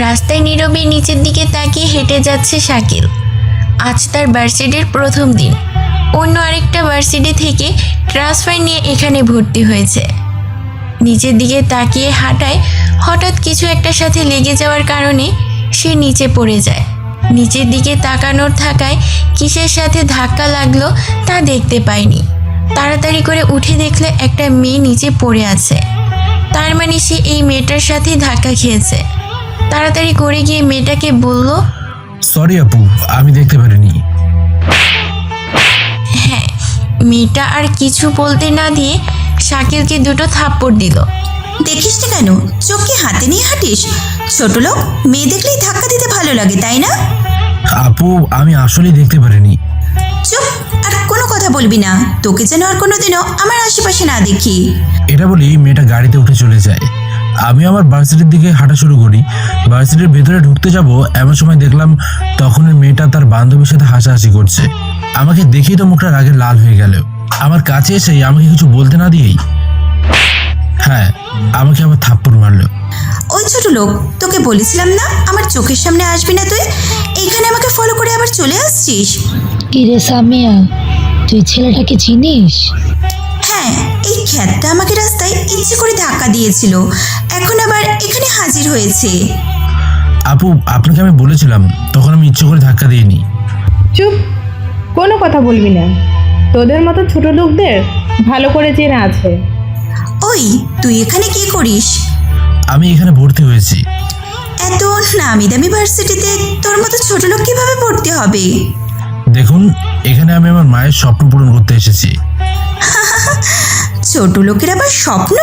রাস্তায় নীরবে নিচের দিকে তাকিয়ে হেঁটে যাচ্ছে শাকিল। আজ তার ভার্সিটির প্রথম দিন। অন্য আরেকটা ভার্সিটি থেকে ট্রান্সফার নিয়ে এখানে ভর্তি হয়েছে। নিচের দিকে তাকিয়ে হাঁটায় হঠাৎ কিছু একটার সাথে লেগে যাওয়ার কারণে সে নিচে পড়ে যায়। নিচের দিকে তাকানোর থাকায় কিসের সাথে ধাক্কা লাগলো তা দেখতে পায়নি। তাড়াতাড়ি করে উঠে দেখলে একটা মেয়ে নিচে পড়ে আছে। তার মানে সে এই মেয়েটার সাথেই ধাক্কা খেয়েছে। তাড়াতাড়ি করে গিয়ে মেয়েটাকে বলল, সরি আপু, আমি দেখতে পারিনি। হ্যাঁ। মেয়েটা আর কিছু বলতে না দিয়ে শাকিলকে দুটো থাপ্পড় দিল। দেখিস না কেন, চোখকে হাতে নিয়ে হাঁটিস? ছোট লোক, মেয়ে দেখলেই ধাক্কা দিতে ভালো লাগে, তাই না? আপু, আমি আসলেই দেখতে পারিনি। চুপ, আর কোনো কথা বলবি না। তোকে যেন আর কোনোদিনও আমার আশেপাশে না দেখি। এটা বলি মেয়েটা গাড়িতে উঠে চলে যায়। আমি আমার ভার্সিটির দিকে হাঁটা শুরু করি। ভার্সিটির ভেতরে ঢুকতে যাব এমন সময় দেখলাম তখন মেয়েটা তার বান্ধবীর সাথে হাসাহাসি করছে। আমাকে দেখেই তো মুখটা রাগে লাল হয়ে গেল। আমার কাছে এসে আমাকে কিছু বলতে না দিয়েই হ্যাঁ, আমাকে আবার থাপ্পড় মারলো। ওই ছোট লোক, তোকে বলেছিলাম না আমার চোখের সামনে আসবি না তুই? এইখানে আমাকে ফলো করে আবার চলে আসছিস? কিরে সামিয়া, তুই ছেলেটাকে চিনিস? হ্যাঁ, এই খ্যাতটা আমাকে রাস্তায় ইচ্ছে করে ধাক্কা দিয়েছিল, এখন আবার এখানে হাজির হয়েছে। আপু, আপনাকে আমি বলেছিলাম তখন আমি ইচ্ছে করে ধাক্কা দিইনি। চুপ, কোনো কথা বলবি না। তোদের মতো ছোট লোকদের ভালো করে চেনা আছে। ওই, তুই এখানে কি করিস? আমি এখানে ভর্তি হয়েছি। এত নামি দামি ভার্সিটিতে তোর মতো ছোট লোক কিভাবে ভর্তি হবে? দেখুন, এখানে আমি আমার মায়ের স্বপ্ন পূরণ করতে এসেছি। ছোট লোকের আবার স্বপ্ন?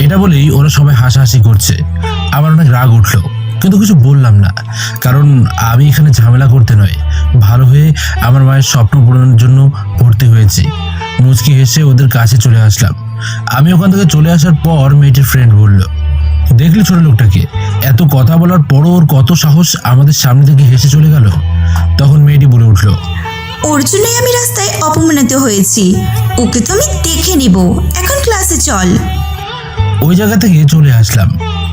এটা বলেই ওরা সবাই হাসাহাসি করছে। আমার অনেক রাগ উঠলো, কিন্তু কিছু বললাম না, কারণ আমি এখানে ঝামেলা করতে নয়, ভালো হয়ে আমার মায়ের স্বপ্ন পূরণের জন্য ভর্তি হয়েছি। মুচকি হেসে ওদের কাছে চলে আসলাম। আমি ওখান থেকে চলে আসার পর মেয়েটির ফ্রেন্ড বলল, দেখলি ছোট লোকটাকে, এত কথা বলার পরও ওর কত সাহস আমাদের সামনে থেকে হেসে চলে গেল। তখন মেয়েটি বলে উঠলো, ওর জন্যই আমি রাস্তায় অপমানিত হয়েছি, ওকে তো আমি দেখে নিব। এখন ক্লাসে চল। ওই জায়গা থেকে চলে আসলাম।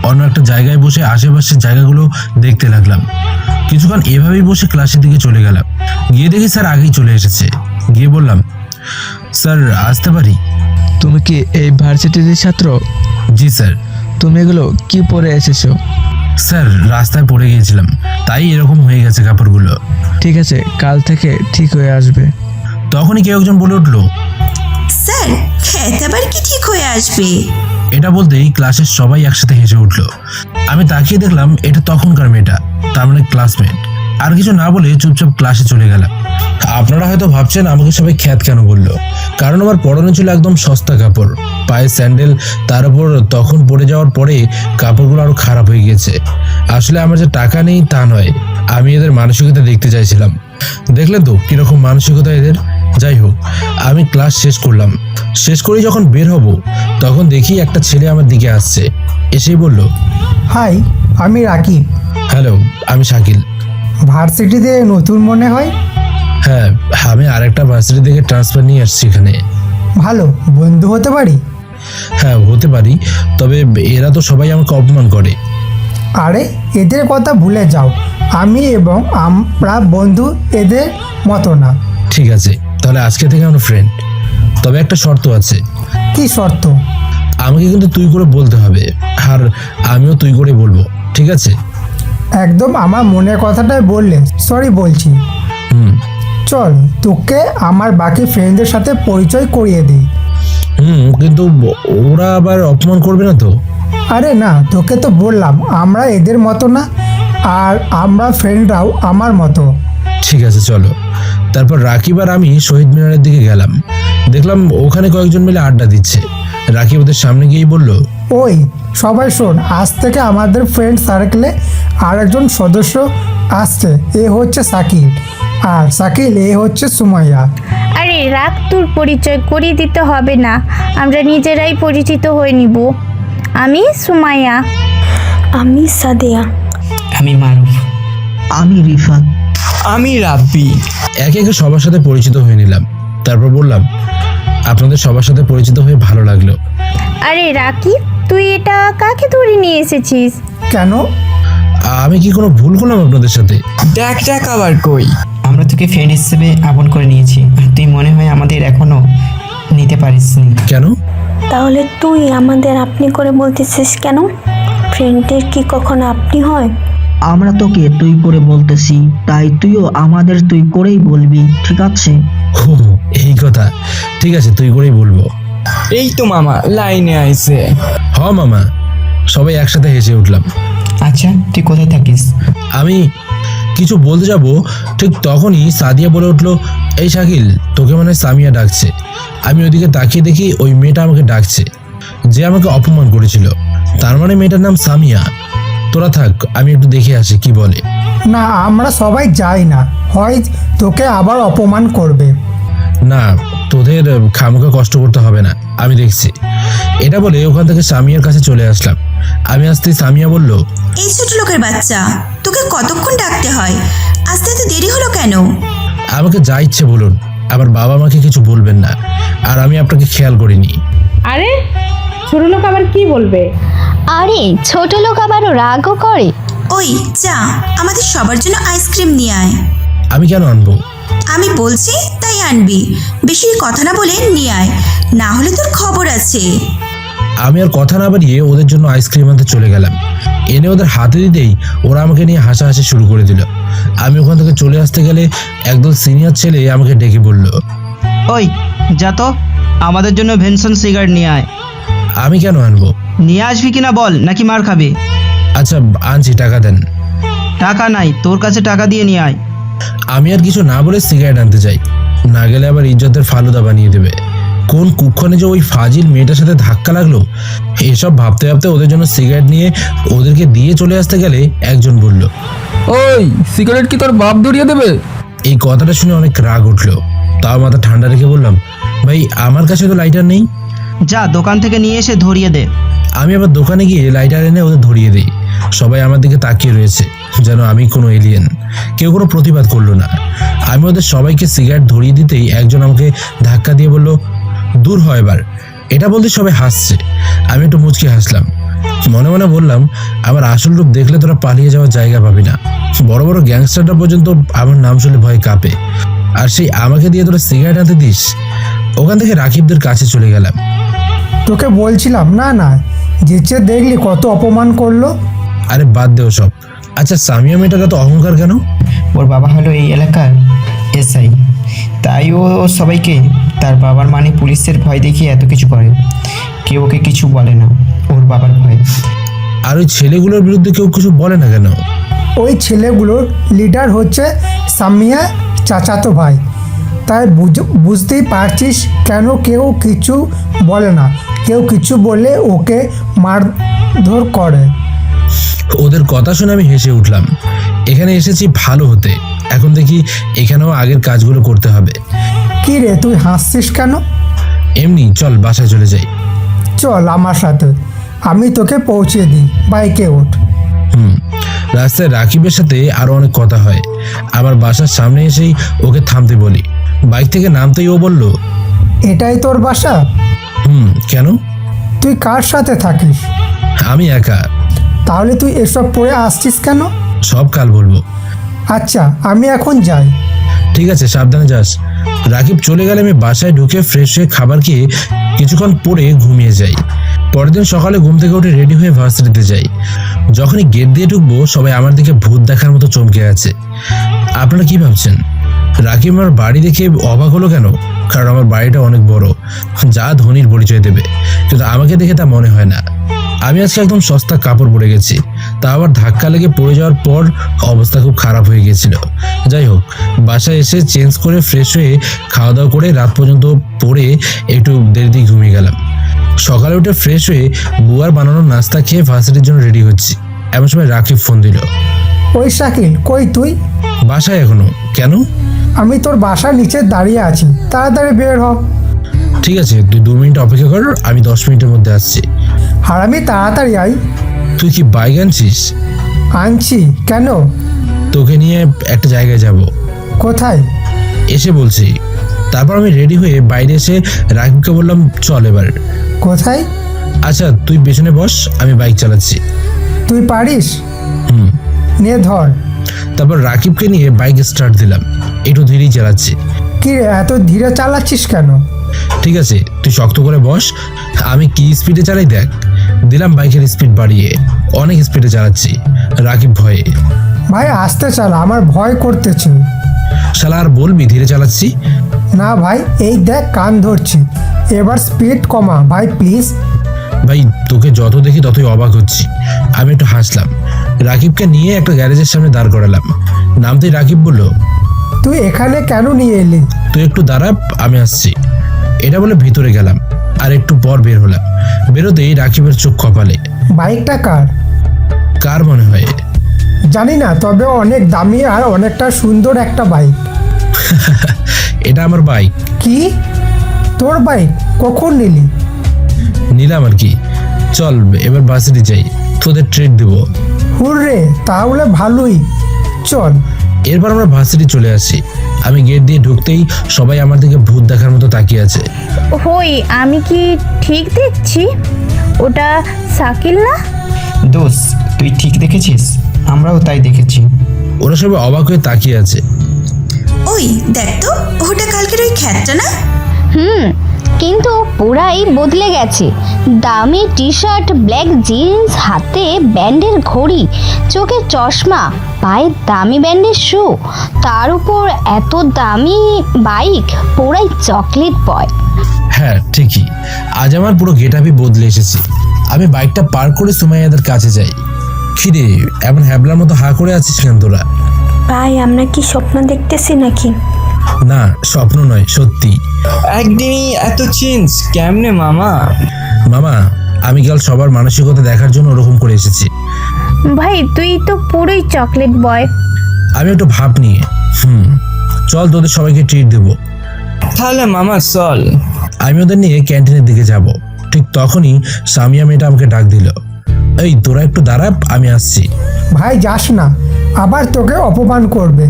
অন্য একটা জায়গায় বসে আশেপাশের জায়গাগুলো দেখতে লাগলাম। কিছুক্ষণ এভাবেই বসে ক্লাসের দিকে চলে গেলাম। গিয়ে দেখি স্যার আগেই চলে এসেছে। গিয়ে বললাম, স্যার আসতে পারি? তুমি কি এই ভার্সিটির ছাত্র? জি স্যার। তুমি এগুলো কি পরে এসেছো? স্যার, রাস্তায় পড়ে গিয়েছিলাম, তাই এরকম হয়ে গেছে কাপড়গুলো। ঠিক আছে, কাল থেকে ঠিক হয়ে আসবে। তখনই কেউ একজন বলে উঠলো, স্যার, খ্যাত আবার কি ঠিক হয়ে আসবে? এটা বলতেই ক্লাসের সবাই একসাথে হেসে উঠলো। আমি তাকিয়ে দেখলাম এটা তখনকার মেয়েটা, তার মানে ক্লাসমেট। আর কিছু না বলে চুপচাপ ক্লাসে চলে গেলাম। আপনারা হয়তো ভাবছেন আমাকে সবাই খ্যাত কেন বললো, কারণ আমার পরনে ছিল একদম সস্তা কাপড়, পায়ে স্যান্ডেল, তার উপর তখন পড়ে যাওয়ার পরে কাপড়গুলো আরো খারাপ হয়ে গিয়েছে। আসলে আমার যে টাকা নেই তা নয়, আমি এদের মানসিকতা দেখতে চাইছিলাম। দেখলেন তো কিরকম মানসিকতা এদের। যাই হোক, আমি ক্লাস শেষ করলাম। শেষ করে যখন বের হব তখন দেখি একটা ছেলে আমার দিকে আসছে। এসেই বলল, হাই, আমি রাকিব। হ্যালো, আমি শাকিল। ভার্সিটিতে নতুন মনে হয়? হ্যাঁ, আমি আরেকটা ভার্সিটি থেকে ট্রান্সফার নিয়ে আসছি এখানে। ভালো, বন্ধু হতে পারি? হ্যাঁ, হতে পারি, তবে এরা তো সবাই আমাকে অপমান করে। আরে, এদের কথা ভুলে যাও, আমি এবং আমরা বন্ধু, এদের মতো না। ঠিক আছে, তাহলে আজকে থেকে আমরা ফ্রেন্ড। তবে একটা শর্ত আছে। কি শর্ত? আমাকে কিন্তু তুই করে বলতে হবে, আর আমিও তুই করে বলবো, ঠিক আছে? একদম আমার মনের কথাটাই বললে, সরি বলছি। হুম চল, তোকে আমার বাকি ফ্রেন্ডদের সাথে পরিচয় করিয়ে দিই। কিন্তু ওরা আবার অপমান করবে না তো? আরে না, তোকে তো বললাম আমরা এদের মতো না, আর আমরা ফ্রেন্ডরাও আমার মতো। ঠিক আছে, চলো। তারপর রাকিব আর আমি শহীদ মিনারের দিকে গেলাম। দেখলাম ওখানে কয়েকজন মিলে আড্ডা দিচ্ছে। রাকিব ওদের সামনে গিয়েই বলল, ওই সবাই শোন, আজ থেকে আমাদের ফ্রেন্ড সার্কেলে আরেকজন সদস্য আসছে। এ হচ্ছে সাকিল, আর সাকিল এ হচ্ছে সুমাইয়া। আরে রাখ, তোর পরিচয় করিয়ে দিতে হবে না, আমরা নিজেরাই পরিচিত হয়ে নিব। আমি সুমাইয়া। আমি সাদিয়া। আমি মারুফ। আমি রিফাত। আমি রাব্বি। একে একে সবার সাথে পরিচিত হয়ে নিলাম। তারপর বললাম, আপনাদের সবার সাথে পরিচিত হয়ে ভালো লাগলো। আরে রাকিব, তুই এটা কাকে ধরে নিয়ে এসেছিস? কেন? আমি কি কোনো ভুল করলাম আপনাদের সাথে? দেখ দেখ আবার কই, আমরা তোকে ফ্রেন্ড হিসেবে আপন করে নিয়েছি, আর তুই মনে হয় আমাদের এখনো নিতে পারিসনি। কেন? তাহলে তুই আমাদের আপনি করে বলতেছিস কেন? ফ্রেন্ডের কি কখনো আপনি হয়? আমরা তোকে তুই করে বলতেছি, তাই তুইও আমাদের তুই করেই বলবি, ঠিক আছে? ও, এই কথা। ঠিক আছে, তুই করেই বলবো। এই তো মামা লাইনে আইছে। হ মামা, সবাই একসাথে হেসে উঠলাম। আচ্ছা তুই কোথায় থাকিস? আমি কিছু বলতে যাব, ঠিক তখনই সাদিয়া বলে উঠলো, এই শাকিল, তোকে মানে সামিয়া ডাকছে। আমি ওইদিকে তাকিয়ে দেখি ওই মেয়েটা আমাকে ডাকছে, যে আমাকে অপমান করেছিল। তার মানে মেয়েটার নাম সামিয়া। তোরা থাক, আমি একটু দেখে আসি কি বলে। না, আমরা সবাই যাই না, হয় তোকে আবার অপমান করবে। না, তোদের খামোখা কষ্ট করতে হবে না, আমি দেখছি। এটা বলে ওখান থেকে সামিয়ার কাছে চলে আসলাম। আমি আসতেই সামিয়া বলল, এই ছোট লোকের বাচ্চা, তোকে কতক্ষণ ডাকতে হয়? আসতে এত দেরি হলো কেন? আমাকে যা ইচ্ছে বলুন, আমার বাবা আমাকে কিছু বলবেন না, আর আমি আপনাকে খেয়াল করিনি। আরে ছোট লোক আবার কি বলবে? আরে ছোট লোক আবারও রাগও করে। ওই যা, আমাদের সবার জন্য আইসক্রিম নিয়ে আয়। আমি কেন আনবো? আমি বলছি তাই আনবি, বেশি কথা না বলে নিয়ে আয়, না হলে তোর খবর আছে। আমি আর কথা না বাড়িয়ে ওদের জন্য আইসক্রিম আনতে চলে গেলাম। এনে ওদের হাতে দিতেই ওরা আমাকে নিয়ে হাসাহাসি শুরু করে দিল। আমি ওখান থেকে চলে আসতে গেলে একদল সিনিয়র ছেলে আমাকে ডেকে বলল, ওই যা তো, আমাদের জন্য ভেনসন সিগারেট নিয়ে আয়। আমি কেন আনবো? নিয়ে আসবি কিনা বল, নাকি মার খাবি? আচ্ছা আনছি, টাকা দেন। টাকা নাই, তোর কাছে টাকা দিয়ে নিয়ে আয়। আমি আর কিছু না বলে সিগারেট আনতে যাই, না গেলে আবার ইজ্জতের ফালুদা বানিয়ে দেবে। কোন কুক্ষণে যে ওই ফাজিল মেয়েটার সাথে ধাক্কা লাগলো, এসব ভাবতে ভাবতে ওদের জন্য সিগারেট নিয়ে ওদেরকে দিয়ে চলে আসতে গেলে একজন বলল, ওই সিগারেট কি তোর বাপ ধরিয়ে দেবে? এই কথাটা শুনে অনেক রাগ উঠলো। তাও মাথা ঠান্ডা রেখে বললাম, ভাই আমার কাছে তো লাইটার নেই। যা দোকান থেকে নিয়ে এসে ধরিয়ে দে। আমি আবার দোকানে গিয়ে লাইটার এনে ওদের ধরিয়ে দিই। সবাই আমার দিকে তাকিয়ে রয়েছে, যেন আমি কোনো এলিয়েন। কেউ কোনো প্রতিবাদ করলো না। আমি ওদের সবাইকে সিগারেট ধরিয়ে দিতেই একজন আমাকে ধাক্কা দিয়ে বলল, দূর হয় এবার। এটা বলতে সবাই হাসছে, আমি একটু মুচকি হাসলাম। মনে মনে বললাম, আমার আসল রূপ দেখলে তোরা পালিয়ে যাওয়ার জায়গা পাবি না। বড় বড় গ্যাংস্টাররা পর্যন্ত আমার নাম শুনলে ভয় কাঁপে, আর সেই আমাকে দিয়ে তোরা সিগারেট আনতে দিস। ওখান থেকে রাকিবদের কাছে চলে গেলাম। তোকে বলছিলাম না না, যেচে দেখলি কত অপমান করলো। আরে বাদ দেও সব। আচ্ছা সামিয়া মেয়েটার এত অহংকার কেন? ওর বাবা হলো এই এলাকার এসআই, তাই ও সবাইকে তার বাবার মানে পুলিশের ভয় দেখিয়ে এত কিছু করে। কেউ ওকে কিছু বলে না, ওর বাবার ভয়। আর ওই ছেলেগুলোর বিরুদ্ধে কেউ কিছু বলে না কেন? ওই ছেলেগুলোর লিডার হচ্ছে সামিয়া চাচাতো ভাই, তাই বুঝতেই পারছিস কেন কেউ কিছু বলে না। কেউ কিছু বলে ওকে মারধর করে। ওদের কথা শুনে আমি হেসে উঠলাম। এখানে এসেছি ভালো হতে, এখন দেখি এখানেও আগের কাজগুলো করতে হবে। কি রে, তুই হাসছিস কেন? এমনি, চল বাসায় চলে যাই। চল আমার সাথে, আমি তোকে পৌঁছে দিই, বাইকে ওঠ। রাস্তায় রাকিবের সাথে আরো অনেক কথা হয়। আমার বাসার সামনে এসেই ওকে থামতে বলি। বাইক থেকে নামতেই ও বলল, এটাই তোর বাসা? কেন? তুই কার সাথে থাকিস? আমি একা। তাহলে তুই এসব পরে আসছিস কেন? সব কাল বলবো। আচ্ছা আমি এখন যাই। ঠিক আছে, সাবধানে যাস। রাকিব চলে গেলে আমি বাসায় ঢুকে ফ্রেশ হয়ে খাবার খেয়ে কিছুক্ষণ পরে ঘুমিয়ে যাই। পরের দিন সকালে ঘুম থেকে উঠে রেডি হয়ে ভার্সিটিতে যাই। যখনই গেট দিয়ে ঢুকবো সবাই আমার দিকে ভূত দেখার মতো চমকে আছে। আপনারা কি ভাবছেন? রাকিব আমার বাড়ি দেখে অবাক হলো কেন? কারণ আমার বাড়িটা অনেক বড়, যা ধনীর পরিচয় দেবে, কিন্তু আমাকে দেখে তা মনে হয় না। আমি আজকে একদম সস্তা কাপড় পরে গেছি, তা আবার ধাক্কা লেগে পড়ে যাওয়ার পর অবস্থা খুব খারাপ হয়ে গিয়েছিল। যাই হোক, বাসায় এসে চেঞ্জ করে ফ্রেশ হয়ে খাওয়া দাওয়া করে রাত পর্যন্ত পড়ে একটু দেরিতে ঘুমিয়ে গেলাম। সকালে উঠে ফ্রেশ হয়ে বুয়ার বানানো নাস্তা খেয়ে ভার্সিটির জন্য রেডি হচ্ছি, এমন সময় রাকিব ফোন দিল। ওই শাকিল, কই তুই? বাসায় এখনো? কেন? আমি তোর বাসার নিচে দাঁড়িয়ে আছি, তাড়াতাড়ি বের হ। ঠিক আছে, তুই 2 মিনিট অপেক্ষা কর, আমি 10 মিনিটের মধ্যে আসছি। আর আমি তাড়াতাড়ি আই। তুই কি বাইক আনছিস? আনছি। কেন? তোকে নিয়ে একটা জায়গায় যাব। কোথায়? এসে বলছি। তারপর আমি রেডি হয়ে বাইরে এসে রাকিবকে বললাম, চল এবার। কোথায়? আচ্ছা তুই পেছনে বস, আমি বাইক চালাচ্ছি। তুই পারিস? নে ধর। তারপর রাকিবকে নিয়ে বাইক স্টার্ট দিলাম, একটু ধীরেই চালাচ্ছি। কি রে, এত ধীরে চালাচ্ছিস কেন? ঠিক আছে, তুই শক্ত করে বস, আমি কি স্পিডে চালাই দেখ। দিলাম বাইকের স্পিড বাড়িয়ে, অনেক স্পিডে চালাচ্ছি। রাকিব ভয়ে, ভাই আস্তে চালা, আমার ভয় করতেছে। শালা আর বলবি ধীরে চালাচ্ছি? না ভাই, এই দেখ কান ধরছি, এবার স্পিড কমা ভাই প্লিজ। ভাই তোকে যত দেখি ততই অবাক হচ্ছি। আমি একটু হাসলাম, রাকিবকে নিয়ে একটা গ্যারেজের সামনে দাঁড় করালাম। নামতেই রাকিব বলল, তুই এখানে কেন নিয়ে এলি? তুই একটু দাঁড়া, আমি আসছি। এটা বলে ভিতরে গেলাম, আর একটু পর বের হলাম। বেরোতেই রাকিবের চোখ কপালে। বাইকটা কার? কার মনে হয়? জানি না, তবে অনেক দামি আর অনেকটা সুন্দর একটা বাইক। এটা আমার বাইক। কি, তোর বাইক? কখন নিলি? নিলাম আর কি। চল এবার বাসে যাই, তোদের ট্রিট দেবো। হুররে, তাহলে ভালোই, চল। এরপর আমরা ভার্সিটি চলে আসি। আমি গেট দিয়ে ঢুকতেই সবাই আমার দিকে ভূত দেখার মতো তাকিয়ে আছে। হই, আমি কি ঠিক দেখছি? ওটা শাকিল না? দোষ, তুই ঠিক দেখেছিস, আমরাও তাই দেখেছি। ওরা সবাই অবাক হয়ে তাকিয়ে আছে। ওই দেখ তো, ওটা কালকের ওই খ্যাতটা না? কিন্তু পুরাই বদলে গেছে। দামি টি শার্ট, ব্ল্যাক জিন্স, হাতে ব্যান্ডের ঘড়ি, চোখে চশমা, পায়ে দামি ব্যান্ডের শু, তার উপর এত দামি বাইক, পুরাই চকলেট বয়। হ্যাঁ ঠিকই, আজ আমার পুরো গেট আপই বদলে এসেছে। আমি বাইকটা পার করে সুমাইয়াদের কাছে যাই। খিরে, এমন হ্যাবলার মতো হা করে আছিস কেন তোরা? ভাই আমরা কি স্বপ্ন দেখতেছি নাকি? না, স্বপ্ন নয়, সত্যি। একদিনই এত চেঞ্জ কেমনে মামা? মামা, আমি কাল সবার মানসিকতা দেখার জন্য ওরকম করে এসেছি। ভাই তুই তো পুরোই চকলেট বয়। আমি একটু ভাব নিয়ে। চল তোদের সবাইকে ট্রিট দেবো। তাহলে মামা চল। আমি ওদের নিয়ে ক্যান্টিনের দিকে যাব। ঠিক তখনই সামিয়া মেয়েটা আমাকে ডাক দিল, এই তোরা একটু দাঁড়া, আমি আসছি। ভাই যাস না, আবার তোকে অপমান করবে।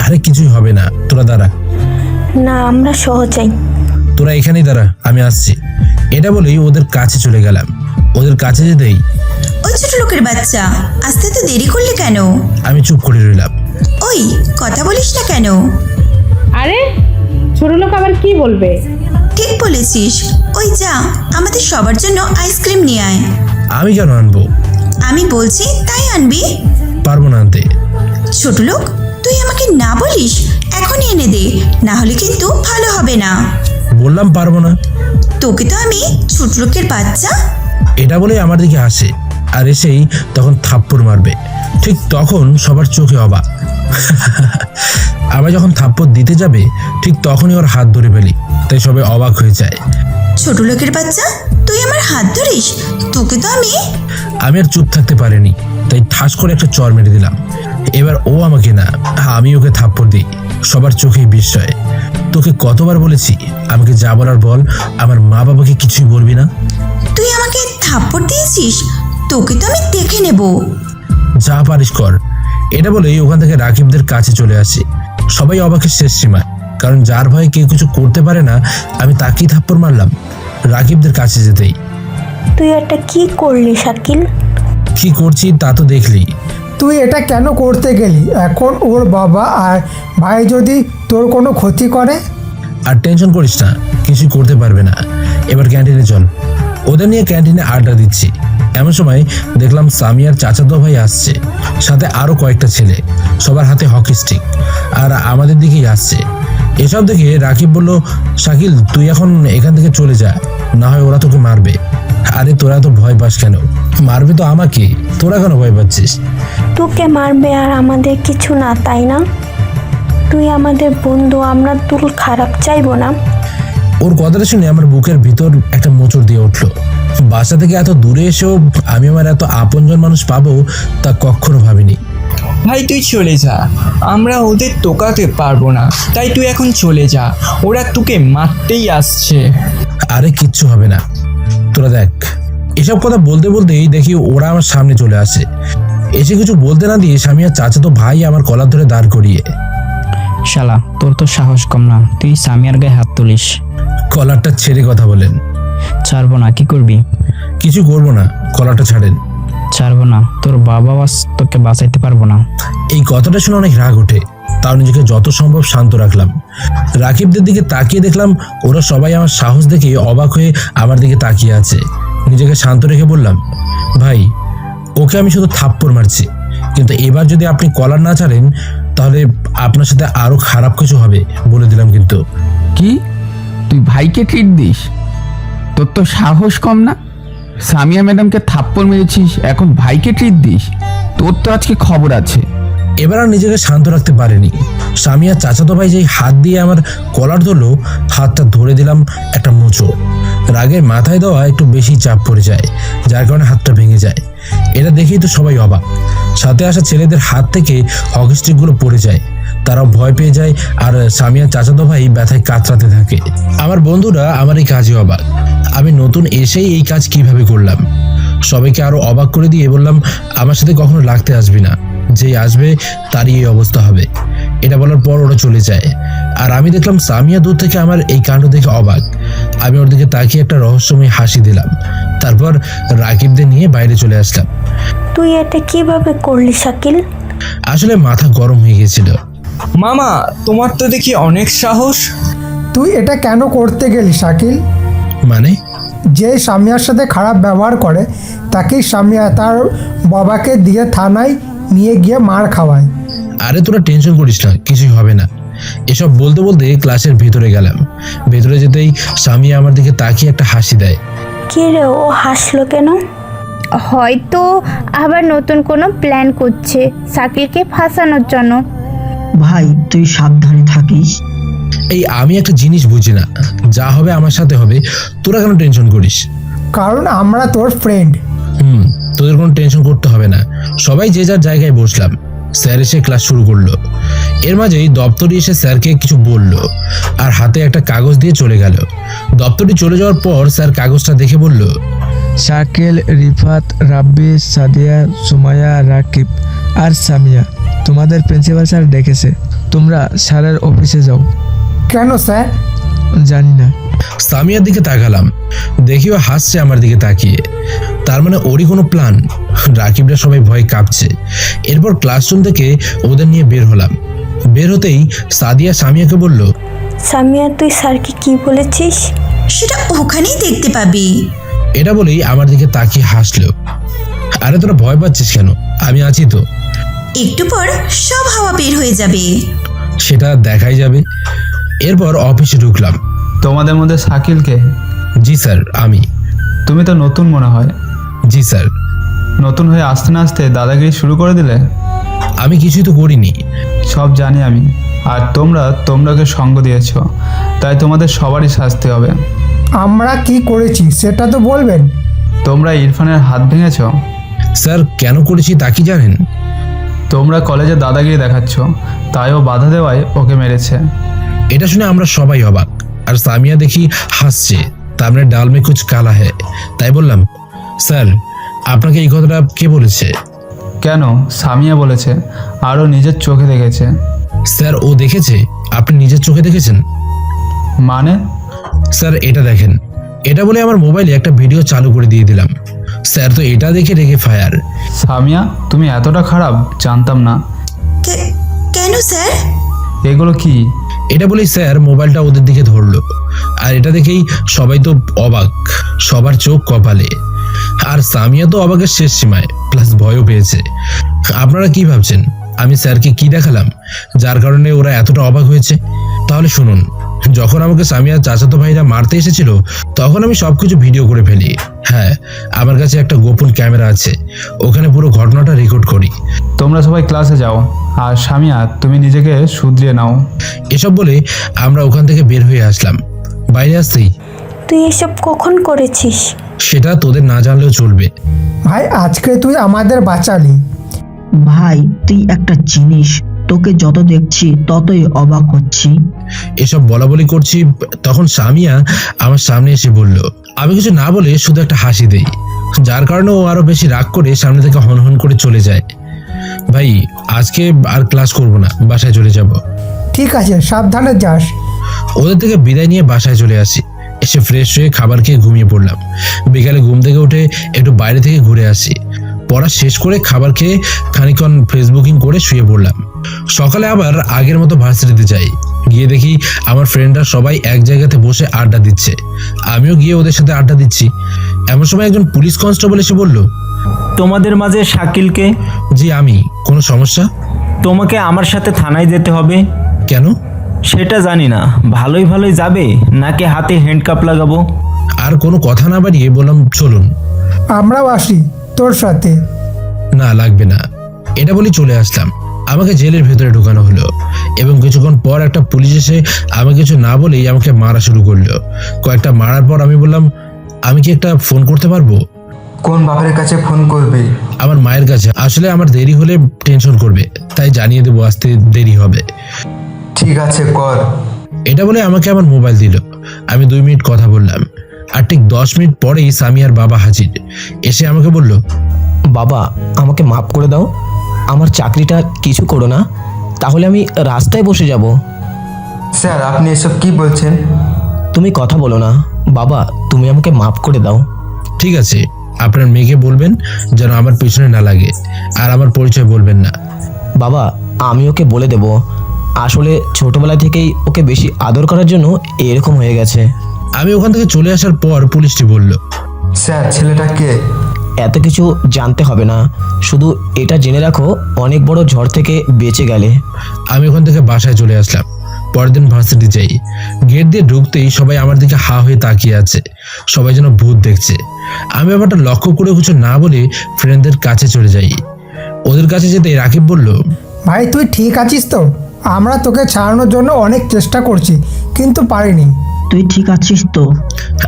আরে কিছুই হবে না, তোরা দাঁড়া। না, আমরা সহ চাই। তোরা এখানেই দাঁড়া, আমি আসছি। এটা বলেই ওদের কাছে চলে গেলাম। ওদের কাছে যেতেই, ওই ছোট লোকের বাচ্চা, আসতে তো দেরি করলে কেন? আমি চুপ করে রইলাম। ওই কথা বলিস না কেন? আরে ছোট লোক আবার কি বলবে? ঠিক বলেছিস, ওই যা আমাদের সবার জন্য আইসক্রিম নিয়ে আয়। আমি কেন আনবো? আমি বলছি তাই আনবি। পারবো না আনতে। ছোট লোক, তুই আমাকে না বলিস, এখনই এনে দে, না হলে কিন্তু ভালো হবে না। বললাম পারবো না। তোকে তো আমি ছোট লোকের বাচ্চা। এটা বলেই আমার দিকে আসে, আর এসেই তখন থাপ্পড় মারবে। ঠিক তখন সবার চোখে অবাক। আমার যখন থাপ্পড় দিতে যাবে ঠিক তখনই ওর হাত ধরে ফেলি, তাই সবাই অবাক হয়ে যায়। ছোট লোকের বাচ্চা, তুই আমার হাত ধরিস? তোকে তো আমি আর চুপ থাকতে পারিনি, তাই ঠাস করে একটা চর মেরে দিলাম। এবার ও আমাকে না, আমি ওকে থাপ্পড় দিই। সবার চোখেই বিস্ময়। তোকে কতবার বলেছি আমাকে যা বলার বল, আমার মা বাবাকে কিছুই বলবি না। তুই আমাকে থাপ্পড় দিয়েছিস, তোকে তো আমি দেখে নেব। যা পারিস কর। এটা বলেই ওখান থেকে রাকিবদের কাছে চলে আসি। সবাই অবাকের শেষ সীমায়, কারণ যার ভয়ে কেউ কিছু করতে পারে না, আমি তাকেই থাপ্পড় মারলাম। রাকিবদের কাছে যেতেই, তুই এটা কি করলি শাকিল? কি করছি তা তো দেখলি। তুই এটা কেন করতে গেলি? এখন ওর বাবা আর ভাই যদি তোর কোনো ক্ষতি করে? আর টেনশন করিস না, কিছুই করতে পারবে না। এবার ক্যান্টিনে চল। ওদের নিয়ে ক্যান্টিনে আড্ডা দিচ্ছি। এমন সময় দেখলাম সামিয়ার চাচাতো ভাই আসছে, সাথে আরো কয়েকটা ছেলে, সবার হাতে হকি স্টিক, আর আমাদের দিকেই আসছে। এসব দেখে রাকিব বলল, শাকিল তুই এখন এখান থেকে চলে যা, না হয় ওরা তোকে মারবে। আরে তোরা তো ভয় পাস কেন? মারবে তো আমাকে, তোরা কেন ভয় পাচ্ছিস? তোকে মারবে আর আমাদের কিছু না, তাই না? তুই আমাদের বন্ধু, আমরা তোর খারাপ চাইবো না। ওর কথাটা শুনে আমার বুকের ভিতর একটা মোচড় দিয়ে উঠলো। বাসা থেকে এত দূরে এসেও আমি আমার এত আপনজন মানুষ পাবো তা কখনো ভাবিনি। ভাই তুই চলে যা, আমরা ওদের টোকাতে পারবো না, তাই তুই এখন চলে যা, ওরা তোকে মারতেই আসছে। আরে কিচ্ছু হবে না, তোরা দেখ। এসব কথা বলতে বলতেই দেখি ওরা আমার সামনে চলে আসে। এসে কিছু বলতে না দিয়ে সামিয়ার চাচাতো ভাই আমার কলার ধরে দাঁড় করিয়ে, শালা তোর তো সাহস কম না, তুই সামিয়ার গায়ে হাত তুলিস। কলারটা ছেড়ে কথা বলেন। ছাড়বো না, কি করবি? কিছু করবো না, কলারটা ছাড়েন। ছাড়বো না, তোর বাবা তোকে বাঁচাইতে পারবো না। এই কথাটা শুনে অনেক রাগ ওঠে, তাও নিজেকে যত সম্ভব শান্ত রাখলাম। রাকিবদের দিকে তাকিয়ে দেখলাম ওরা সবাই আমার সাহস দেখে অবাক হয়ে আমার দিকে তাকিয়ে আছে। নিজেকে শান্ত রেখে বললাম, ভাই ওকে আমি শুধু থাপ্পড় মারছি, কিন্তু এবার যদি আপনি কলার না ছাড়েন তাহলে আপনার সাথে আরো খারাপ কিছু হবে বলে দিলাম। কিন্তু কি, তুই ভাইকে ট্রিট দিস? তোর তো সাহস কম না? সামিয়া ম্যাডামকে থাপ্পড় মেরেছিস, এখন ভাইকে ট্রিট দিস? তোর তো আজকে খবর আছে। এবার আর নিজেকে শান্ত রাখতে পারেনি। সামিয়া চাচাতো ভাই যেই হাত দিয়ে আমার কলার ধরলো, হাতটা ধরে দিলাম একটা মোচড়। রাগের মাথায় দেওয়া একটু বেশি চাপ পড়ে যায়, যার কারণে হাতটা ভেঙে যায়। এটা দেখেই তো সবাই অবাক। সাথে আসা ছেলেদের হাত থেকে হকি স্টিকগুলো পড়ে যায়, তারাও ভয় পেয়ে যায়, আর সামিয়ার চাচাতো ভাই ব্যথায় কাতরাতে থাকে। আমার বন্ধুরা আমার এই কাজে অবাক। আমি নতুন এসেই এই কাজ কিভাবে করলাম, সবাইকে আরো অবাক করে দিয়ে বললাম, আমার সাথে কখনো লাগতে আসবি না, যেই আসবে তারই এই অবস্থা হবে। এটা বলার পর ওরা চলে যায়, আর আমি দেখলাম সামিয়া দূর থেকে আমার এই কাণ্ড দেখে অবাক। আমি ওর দিকে তাকিয়ে একটা রহস্যময় হাসি দিলাম, তারপর রাকিবদের নিয়ে বাইরে চলে আসলাম। তুই এটা কিভাবে করলি শাকিল? আসলে মাথা গরম হয়ে গিয়েছিল। মামা, তোমার তো দেখি অনেক সাহস। তুই এটা কেন করতে গেলি শাকিল? মানে? যে সামিয়ার সাথে খারাপ ব্যবহার করে তাকেই সামিয়া তার বাবাকে দিয়ে থানায় নিয়ে গিয়ে মার খাওয়ায়। আরে তোরা টেনশন করিস না, কিছুই হবে না। এসব বলতে বলতে ক্লাসের ভিতরে গেলাম। ভেতরে যেতেই সামিয়া আমার দিকে তাকিয়ে একটা হাসি দেয়। কে রে, ও হাসলো কেন? হয়তো আবার নতুন কোনো প্ল্যান করছে শাকিলকে ফাঁসানোর জন্য। ভাই তুই সাবধানে থাকিস। এই আমি একটা জিনিস বুঝি না, যা হবে আমার সাথে হবে, তোরা কেন টেনশন করিস? কারণ আমরা তোর ফ্রেন্ড। তোদের কোনো টেনশন করতে হবে না। সবাই যে যার জায়গায় বসলাম। স্যার এসে ক্লাস শুরু করলো। এর মাঝেই দপ্তরি এসে স্যারকে কিছু বললো, আর হাতে একটা কাগজ দিয়ে চলে গেল। দপ্তরি চলে যাওয়ার পর স্যার কাগজটা দেখে বলল, শাকিল, রিফাত, রাব্বি, সাদিয়া, সুমাইয়া, রাকিব আর সামিয়া, তোমাদের প্রিন্সিপাল স্যার ডেকেছে। তোমরা স্যারের অফিসে যাও। কেন স্যার? জানি না। সামিয়ার দিকে তাকালাম, দেখিও হাসছে আমার দিকে তাকিয়ে। তার মানে ওরই কোনো প্ল্যান। রাকিবরা সবাই ভয় কাঁপছে। এরপর ক্লাসরুম থেকে ওদের নিয়ে বের হলাম। বের হতেই সাদিয়া সামিয়াকে বলল, সামিয়া তুই স্যারকে কি বলেছিস? সেটা ওখানেই দেখতে পাবি। এটা বলেই আমার দিকে তাকিয়ে হাসলো। আরে তোরা ভয় পাচ্ছিস কেন? আমি আছি তো। একটু পর সব হাওয়া বের হয়ে যাবে। সেটা দেখাই যাবে। এরপর অফিসে ঢুকলাম। তোমাদের মধ্যে শাকিলকে? জি স্যার, আমি। তুমি তো নতুন মনে হয়। জি স্যার। নতুন হয়ে আসতে না আসতে দাদাগিরি শুরু করে দিলে? আমি কিছুই তো করিনি। সব জানি আমি। আর তোমরাকে সঙ্গ দিয়েছো, তাই তোমাদের সবারই শাস্তি হবে। আমরা কি করেছি সেটা তো বলবেন। তোমরা ইরফানের হাত ভেঙেছ। স্যার কেন করেছি তা কি জানেন? তোমরা কলেজে দাদাগিরি দেখাচ্ছ, তাই ও বাধা দেওয়ায় ওকে মেরেছে। এটা শুনে আমরা সবাই অবাক। আর সামিয়া দেখি হাসছে। তার মানে ডাল মে কুছ কালা হ্যায়। তাই বললাম, স্যার আপনাকে এই কথাটা কে বলেছে? কেন, সামিয়া বলেছে, আরও নিজের চোখে দেখেছে। স্যার ও দেখেছে? আপনি নিজের চোখে দেখেছেন? মানে? স্যার এটা দেখেন। এটা বলে আমার মোবাইলে একটা ভিডিও চালু করে দিয়ে দিলাম। স্যার তো এটা দেখে রেগে ফায়ার। সামিয়া তুমি এতটা খারাপ, জানতাম না। কেন স্যার? এগুলো কি? এটা বলেই স্যার মোবাইলটা ওদের দিকে ধরলো। আর এটা দেখেই সবাই তো অবাক, সবার চোখ কপালে। আর সামিয়া তো অবাকের শেষ সীমায়, প্লাস ভয়ও পেয়েছে। আপনারা কি ভাবছেন আমি স্যারকে কি দেখালাম যার কারণে ওরা এতটা অবাক হয়েছে? তাহলে শুনুন, যখন আমাকে সামিয়ার চাচাতো ভাইরা মারতে এসেছিল তখন আমি সবকিছু ভিডিও করে ফেলি। হ্যাঁ, আমার কাছে একটা গোপন ক্যামেরা আছে, ওখানে পুরো ঘটনাটা রেকর্ড করি। তোমরা সবাই ক্লাসে যাও, আর সামিয়া তুমি নিজেকে শুধরিয়ে নাও। এসব বলে আমরা ওখান থেকে বের হয়ে আসলাম। বাইরে আসতেই, তুই এসব কখন করেছিস? সেটা তোদের না জানলেও চলবে। ভাই আজকে তুই আমাদের বাঁচালি। ভাই তুই একটা জিনিস, তোকে যত দেখছি ততই অবাক হচ্ছি। এসব বলা বলি করছি, তখন সামিয়া আমার সামনে এসে বলল। আমি কিছু না বলে শুধু একটা হাসি দেই, যার কারণে ও আরো বেশি রাগ করে সামনে থেকে হনহন করে চলে যায়। ভাই আজকে আর ক্লাস করব না, বাসায় চলে যাব। ঠিক আছে, সাবধানে যাস। ওদের থেকে বিদায় নিয়ে বাসায় চলে আসি। এসে ফ্রেশ হয়ে খাবার খেয়ে ঘুমিয়ে পড়লাম। বিকালে ঘুম থেকে উঠে একটু বাইরে থেকে ঘুরে আসি। পড়া শেষ করে খাবার খেয়ে খানিকক্ষণ ফেসবুকিং করে শুয়ে পড়লাম। সকালে আবার আগের মতো ভার্সিটিতে যাই। গিয়ে দেখি আমার ফ্রেন্ডরা সবাই এক জায়গাতে বসে আড্ডা দিচ্ছে। আমিও গিয়ে ওদের সাথে আড্ডা দিচ্ছি। এমন সময় একজন পুলিশ কনস্টেবল এসে বলল, তোমাদের মাঝে শাকিলকে? জি আমি। কোনো সমস্যা? তোমাকে আমার সাথে থানায় যেতে হবে। কেন? সেটা জানি না। ভালোই ভালোই যাবে নাকি হাতে হ্যান্ডকাপ লাগাবো? আর কোনো কথা না বাড়িয়ে বললাম, চলুন। আমরাও আসি তোর সাথে। না লাগবে না, এটা বলে চলে আসলাম। আমাকে জেলের ভেতরে ঢোকানো হলো এবং কিছুক্ষণ পর একটা পুলিশ এসে আমাকে কিছু না বলেই আমাকে মারা শুরু করলো। কয়েকটা মারার পর আমি বললাম, আমি কি একটা ফোন করতে পারবো? কোন বাপের কাছে ফোন করবে? আমার মায়ের কাছে। আসলে আমার দেরি হলে টেনশন করবে, তাই জানিয়ে দেবো আসতে দেরি হবে। ঠিক আছে কর। এটা বলে আমাকে আমার মোবাইল দিল। আমি 2 মিনিট কথা বললাম, আর ঠিক 10 মিনিট পরেই সামিয়ার বাবা হাজির। এসে আমাকে বলল, বাবা আমাকে মাফ করে দাও, আমার চাকরিটা কিছু করো না, তাহলে আমি রাস্তায় বসে যাব। স্যার আপনি এসব কি বলছেন? তুমি কথা বলো না বাবা, তুমি আমাকে মাফ করে দাও। ঠিক আছে, আপনার মেয়েকে বলবেন যেন আমার পিছনে না লাগে, আর আমার পরিচয় বলবেন না। বাবা আমি ওকে বলে দেব, আসলে ছোটবেলা থেকেই ওকে বেশি আদর করার জন্য এরকম হয়ে গেছে। আমি ওখান থেকে চলে আসার পর পুলিশটি বলল, স্যার ছেলেটা কে? এত কিছু জানতে হবে না, শুধু এটা জেনে রাখো অনেক বড় ঝড় থেকে বেঁচে গেলে। আমি ওখান থেকে বাসায় চলে আসলাম। পরের দিন ভার্সিটি যাই। গেট দিয়ে ঢুকতেই সবাই আমার দিকে হা হয়ে তাকিয়ে আছে, সবাই যেন ভূত দেখছে। আমি ব্যাপারটা লক্ষ্য করে কিছু না বলে ফ্রেন্ডদের কাছে চলে যাই। ওদের কাছে যেতে রাকিব বলল, ভাই তুই ঠিক আছিস তো? আমরা তোকে ছাড়ানোর জন্য অনেক চেষ্টা করছি কিন্তু পারিনি। তুই ঠিক আছিস তো?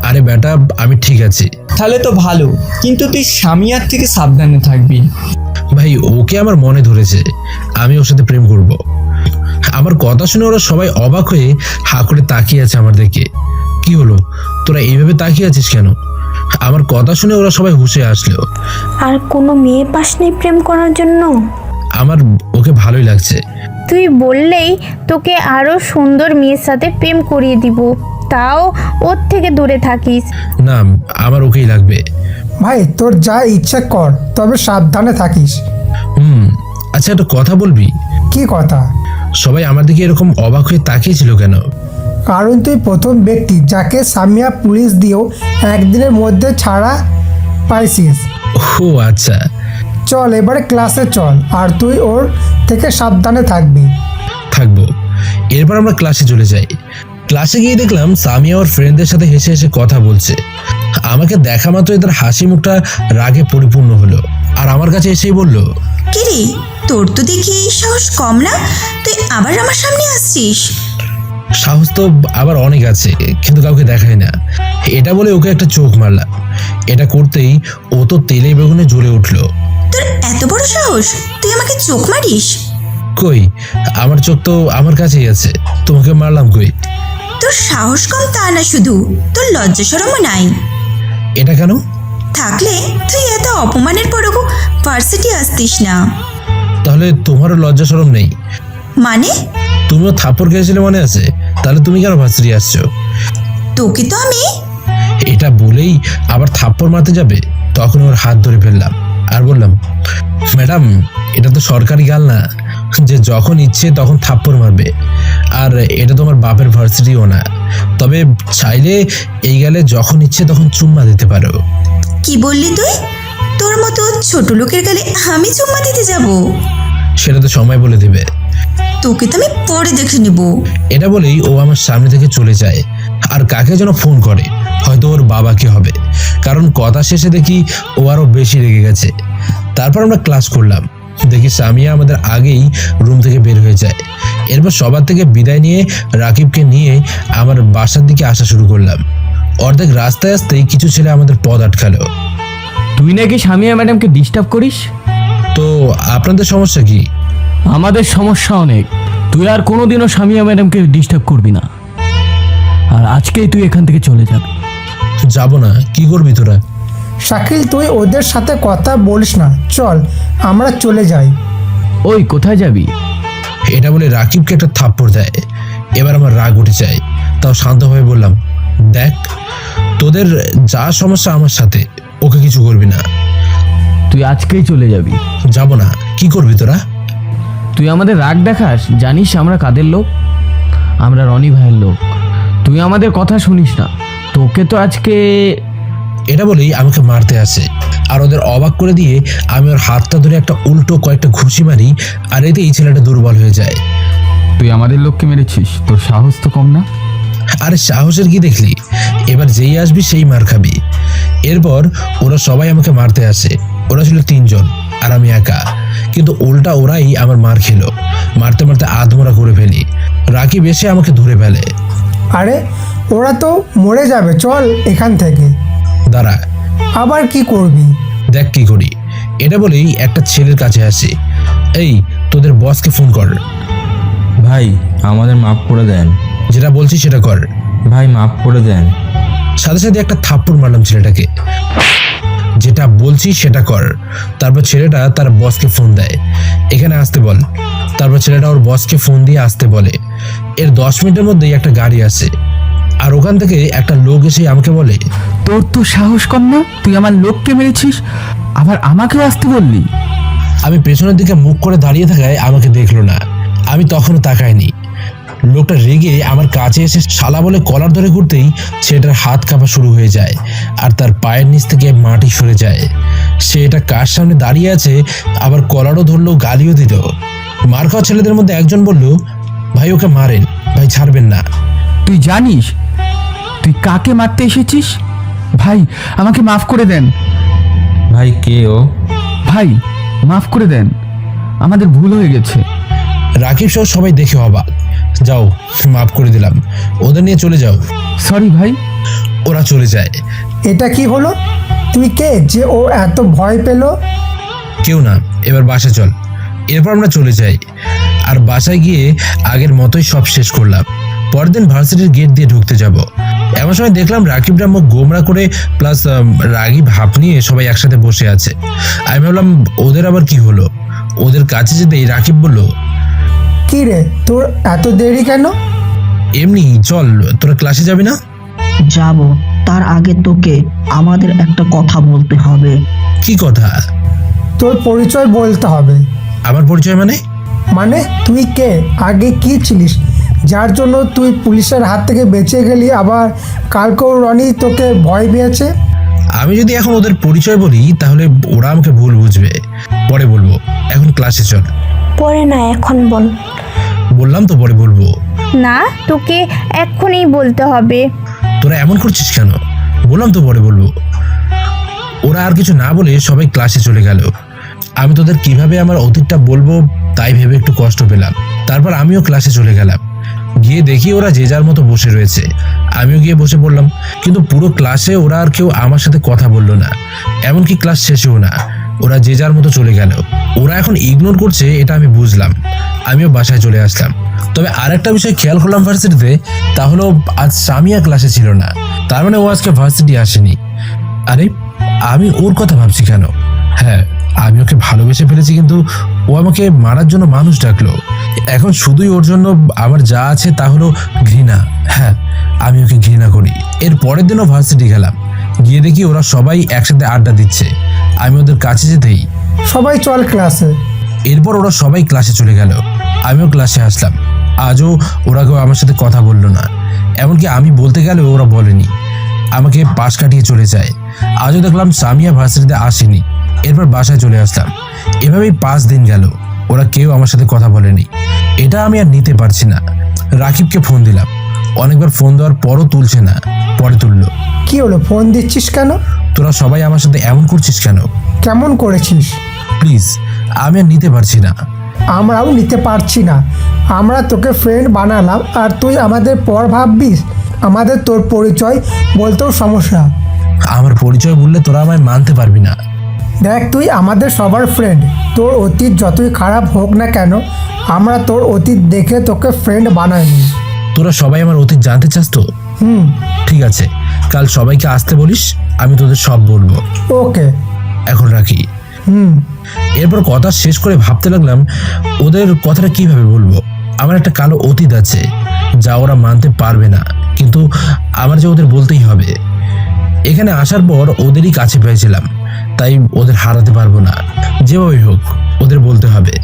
আরে বেটা আমি ঠিক আছি। তাহলে তো ভালো, কিন্তু তুই সামিয়ার থেকে সাবধানে থাকবি। ভাই ওকে আমার মনে ধরেছে, আমি ওর সাথে প্রেম করব। আমার কথা শুনে ওরা সবাই অবাক হয়ে হা করে তাকিয়ে আছে আমার দিকে। কি হলো, তোরা এইভাবে তাকিয়ে আছিস কেন? আমার কথা শুনে ওরা সবাই হুঁশে আসলো। আর কোনো মেয়ে পাস নেই প্রেম করার জন্য? আমার ওকে ভালোই লাগছে। তুই বললেই তোকে আরো সুন্দর মেয়ের সাথে প্রেম করিয়ে দিব, তাও ওর থেকে দূরে থাকিস। না আমার ওকেই লাগবে। ভাই তোর যা ইচ্ছা কর, তবে সাবধানে থাকিস। আচ্ছা একটা কথা বলবি? কি কথা? সবাই আমার দিকে এরকম অবাক হয়ে তাকিয়েছিল কেন? কারণ তুই প্রথম ব্যক্তি যাকে সামিয়া পুলিশ দিয়েও একদিনের মধ্যে ছাড়া পাইছিস। ও আচ্ছা। চল এবারে ক্লাসে চল, আর তুই ওর থেকে সাবধানে থাকবি। থাকবো। এরপর আমরা ক্লাসে চলে যাই। ক্লাসে গিয়ে দেখলাম সামিয়া ওর ফ্রেন্ডদের সাথে হেসে হেসে কথা বলছে। আমাকে দেখা মাত্র এদের হাসি মুখটা রাগে পরিপূর্ণ হলো, আর আমার কাছে এসেই বলল, কিরে তোর তো দেখি সাহস কম না, তুই আবার আমার সামনে আসছিস? সাহস তো আবার অনেক আছে, কিন্তু কাউকে দেখায় না। এটা বলে ওকে একটা চোখ মারলাম। এটা করতেই ও তো তেলে বেগুনে জ্বলে উঠলো। তোর এত বড় সাহস, তুই আমাকে চোখ মারিস? কই, আমার চোখ তো আমার কাছেই আছে, তোমাকে মারলাম কই? তোর সাহস কম তা না, শুধু তোর লজ্জা শরমও নাই। এটা কেন? থাকলে তুই এত অপমানের পরও ভার্সিটি আসতিস না। তাহলে তোমারও লজ্জা শরম নেই? মানে? তুমিও থাপ্পড় খেয়েছিলে মনে আছে, তাহলে তুমি কেন ভার্সিটি আসছো? তোকে তো আমি। এটা বলেই আবার থাপ্পড় মারতে যাবে। তখন ওর হাত ধরে ফেললাম আর বললাম, ম্যাডাম এটা তো সরকারি গাল না যে যখন ইচ্ছে তখন থাপ্পড় মারবে। আর এটা তোমার বাপের ভার্সিটিও না, তবে চাইলে এই গালে যখন ইচ্ছে তখন চুম্মা দিতে পারো। কি বললি তুই? তোর মতো ছোট লোকের গালে আমি চুম্মা দিতে যাব? সেটা তো সময় বলে দিবে। তোকে তো আমি পরে দেখে নিব। এটা বলেই ও আমার সামনে থেকে চলে যায়, আর কাকে যেন ফোন করে, হয়তো ওর বাবাকে হবে। কারণ কথা শেষে দেখি ও আরো বেশি রেগে গেছে। তারপর আমরা ক্লাস করলাম। দেখি সামিয়া আমাদের আগেই রুম থেকে বের হয়ে যায়। এরপর সবার থেকে বিদায় নিয়ে রাকিবকে নিয়ে আমার বাসার দিকে আসা শুরু করলাম। অর্ধেক রাস্তায় আসতেই কিছু ছেলে আমাদের পথ আটকালো। তুই নাকি সামিয়া ম্যাডামকে ডিস্টার্ব করিস? তো আপনাদের সমস্যা কি? আমাদের সমস্যা অনেক। তুই আর কোনোদিনও সামিয়া ম্যাডামকে ডিস্টার্ব করবি না, আর আজকেই তুই এখান থেকে চলে যাবি। যাব না। কি করবি তোরা? শাকিল তুই ওদের সাথে কথা বলিস না, চল আমরা চলে যাই। ওই কোথায় যাবি? এটা বলে রাকিবকে একটা থাপ্পড় দেয়। এবার আমার রাগ উঠে যায়, তাও শান্তভাবে বললাম, দেখ তোদের যা সমস্যা আমার সাথে, ওকে কিছু করবি না। তুই আজকেই চলে যাবি। যাব না। কি করবি তোরা? তুই আমাদের রাগ দেখাস, জানিস আমরা কাদের লোক? আমরা রনি ভাইয়ের লোক। তুই আমাদের কথা শুনিস না। তোকে তো আজকে এটা বলেই আমাকে মারতে আসে, আর ওদের অবাক করে দিয়ে আমি ওর হাতটা ধরে একটা উল্টো কয়েকটা ঘুষি মারি, আর এতে এই ছেলেটা দুর্বল হয়ে যায়। তুই আমাদের লোককে মেরেছিস, তোর সাহস তো কম না। আরে সাহসের কি দেখলি? এবার যেই আসবি সেই মার খাবি। এরপর ওরা সবাই আমাকে মারতে আসে। ওরা ছিল 3 জন আর আমি একা, কিন্তু উল্টা ওরাই আমার মার খেলো। মারতে মারতে আধমরা করে ফেলি। রাকিব এসে আমাকে ধরে ফেলে। আরে ওরা তো মরে যাবে, চল এখান থেকে। দাঁড়া, আবার কি করবি? দেখ কি করি। এটা বলেই একটা ছেলের কাছে আসে। এই, তোদের বসকে ফোন কর। ভাই আমাদের মাফ করে দেন। যেটা বলছি সেটা কর। ভাই মাফ করে দেন। সাথে সাথে একটা থাপ্পড় মারলাম ছেলেটাকে। যেটা বলছি সেটা কর। তারপর ছেলেটা তার বসকে ফোন দেয়, এখানে আসতে বল। তারপর ছেলেটা ওর বসকে ফোন দিয়ে আসতে বলে। এর 10 মিনিটের মধ্যেই একটা গাড়ি আসে, আর ওখান থেকে একটা লোক এসে আমাকে বলে, তোর তো সাহস কম না, তুই আমার লোককে মেরেছিস, আবার আমাকেও আসতে বললি। আমি পেছনের দিকে মুখ করে দাঁড়িয়ে থাকায় আমাকে দেখলো না। আমি তখনও তাকাইনি। লোকটা রেগে আমার কাছে এসে শালা বলে কলার ধরে ঘুরতেই ছেলেটার হাত কাঁপা শুরু হয়ে যায়, আর তার পায়ের নিচ থেকে মাটি সরে যায়। সে এটা কার সামনে দাঁড়িয়ে আছে, আবার কলারও ধরলো, গালিও দিল। মার খাওয়া ছেলেদের মধ্যে একজন বলল, ভাই ওকে মারেন, ভাই ছাড়বেন না। তুই জানিস তুই কাকে মারতে এসেছিস? ভাই আমাকে মাফ করে দেন। ভাই কে ও? ভাই মাফ করে দেন, আমাদের ভুল হয়ে গেছে। রাকিব সহ সবাই দেখে অবাক। যাও, মাফ করে দিলাম, ওদের নিয়ে চলে যাও। সরি ভাই। ওরা চলে যায়। এটা কি হলো? তুই কে যে ও এত ভয় পেল? কেউ না, এবার বাসায় চল। এরপর আমরা চলে যাই, আর বাসায় গিয়ে আগের মতোই সব শেষ করলাম। পরের দিন ভার্সিটির গেট দিয়ে ঢুকতে যাব, এমন সময় দেখলাম রাকিবরা মুখ গোমরা করে প্লাস রাগী ভাব নিয়ে সবাই একসাথে বসে আছে। আমি ভাবলাম ওদের আবার কি হলো। ওদের কাছে যেতেই রাকিব বলল, কি রে তোর এত দেরি কেন? এমনি, চল, তোরা ক্লাসে যাবি না? যাব, তার আগে তোকে আমাদের একটা কথা বলতে হবে। কি কথা? তোর পরিচয় বলতে হবে। আমার পরিচয় মানে? মানে তুই কে, আগে কি ছিলিস, যার জন্য তুই পুলিশের হাত থেকে বেঁচে গেলি, আবার কালকেও রনি তোকে ভয় পেয়েছে। আমি যদি এখন ওদের পরিচয় বলি তাহলে ওরা আমাকে ভুল বুঝবে। পরে বলবো, এখন ক্লাসে চল। পরে না, এখন বল। বললাম তো পরে বলবো। না, তোকে এক্ষুনি বলতে হবে। তোরা এমন করছিস কেন? বললাম তো পরে বলবো। ওরা আর কিছু না বলে সবাই ক্লাসে চলে গেল। আমি তোদের কিভাবে আমার অতীতটা বলবো তাই ভেবে একটু কষ্ট পেলাম। তারপর আমিও ক্লাসে চলে গেলাম। গিয়ে দেখি ওরা যে যার মতো বসে রয়েছে। আমিও গিয়ে বসে পড়লাম, কিন্তু পুরো ক্লাসে ওরা আর কেউ আমার সাথে কথা বললো না, এমনকি ক্লাস শেষেও না। ওরা যে যার মতো চলে গেল। ওরা এখন ইগনোর করছে, এটা আমি বুঝলাম। আমিও বাসায় চলে আসলাম। তবে আর একটা বিষয় খেয়াল করলাম ভার্সিটিতে, তা হলো আজ সামিয়া ক্লাসে ছিল না। তার মানে ও আজকে ভার্সিটি আসেনি। আরে আমি ওর কথা ভাবছি কেন? হ্যাঁ, আমি ওকে ভালোবেসে ফেলেছি, কিন্তু ও আমাকে মারার জন্য মানুষ ডাকলো। এখন শুধুই ওর জন্য আমার যা আছে তা হলো ঘৃণা। হ্যাঁ, আমি ওকে ঘৃণা করি। এর পরের দিনও ভার্সিটি গেলাম। গিয়ে দেখি ওরা সবাই একসাথে আড্ডা দিচ্ছে। আমি ওদের কাছে যেতেই, সবাই চল ক্লাসে। এরপর ওরা সবাই ক্লাসে চলে গেল। আমিও ক্লাসে আসলাম। আজও ওরা কেউ আমার সাথে কথা বললো না, এমনকি আমি বলতে গেলেও ওরা বলেনি, আমাকে পাশ কাটিয়ে চলে যায়। আজও দেখলাম সামিয়া ভার্সিটিতে আসেনি। এরপর বাসায় চলে আসলাম। এভাবেই 5 দিন গেল, ওরা কেউ আমার সাথে কথা বলেনি। এটা আমি আর নিতে পারছি না। রাকিবকে ফোন দিলাম, অনেকবার ফোন দেওয়ার পরও তুলছে না। পরে তুললো। কি হলো, ফোন দিচ্ছিস কেন? তোরা সবাই আমার সাথে এমন করছিস কেন? কেমন করেছিস? প্লিজ, আমি আর নিতে পারছি না। আমরাও নিতে পারছি না। আমরা তোকে ফ্রেন্ড বানালাম আর তুই আমাদের পর ভাববিস। আমাদের তোর পরিচয় বলতেও সমস্যা। আমার পরিচয় বললে তোরা আমায় মানতে পারবি না। দেখ, তুই আমাদের সবার ফ্রেন্ড। তোর অতীত যতই খারাপ হোক না কেন, আমরা তোর অতীত দেখে তোকে ফ্রেন্ড বানাইনি। তোরা সবাই আমার অতীত জানতে চাস তো? ঠিক আছে, কাল সবাইকে আসতে বলিস, আমি তোদের সব বলবো। ওকে, এখন রাখি। এরপর কথা শেষ করে ভাবতে লাগলাম ওদের কথাটা কিভাবে বলবো। আমার একটা কালো অতীত আছে যা ওরা মানতে পারবে না, কিন্তু আমার যে ওদের বলতেই হবে। এখানে আসার পর ওদেরই কাছে পেয়েছিলাম। তাই ওদের হারাতে পারবো না, যেভাবেই হোক ওদের বলতে হবে।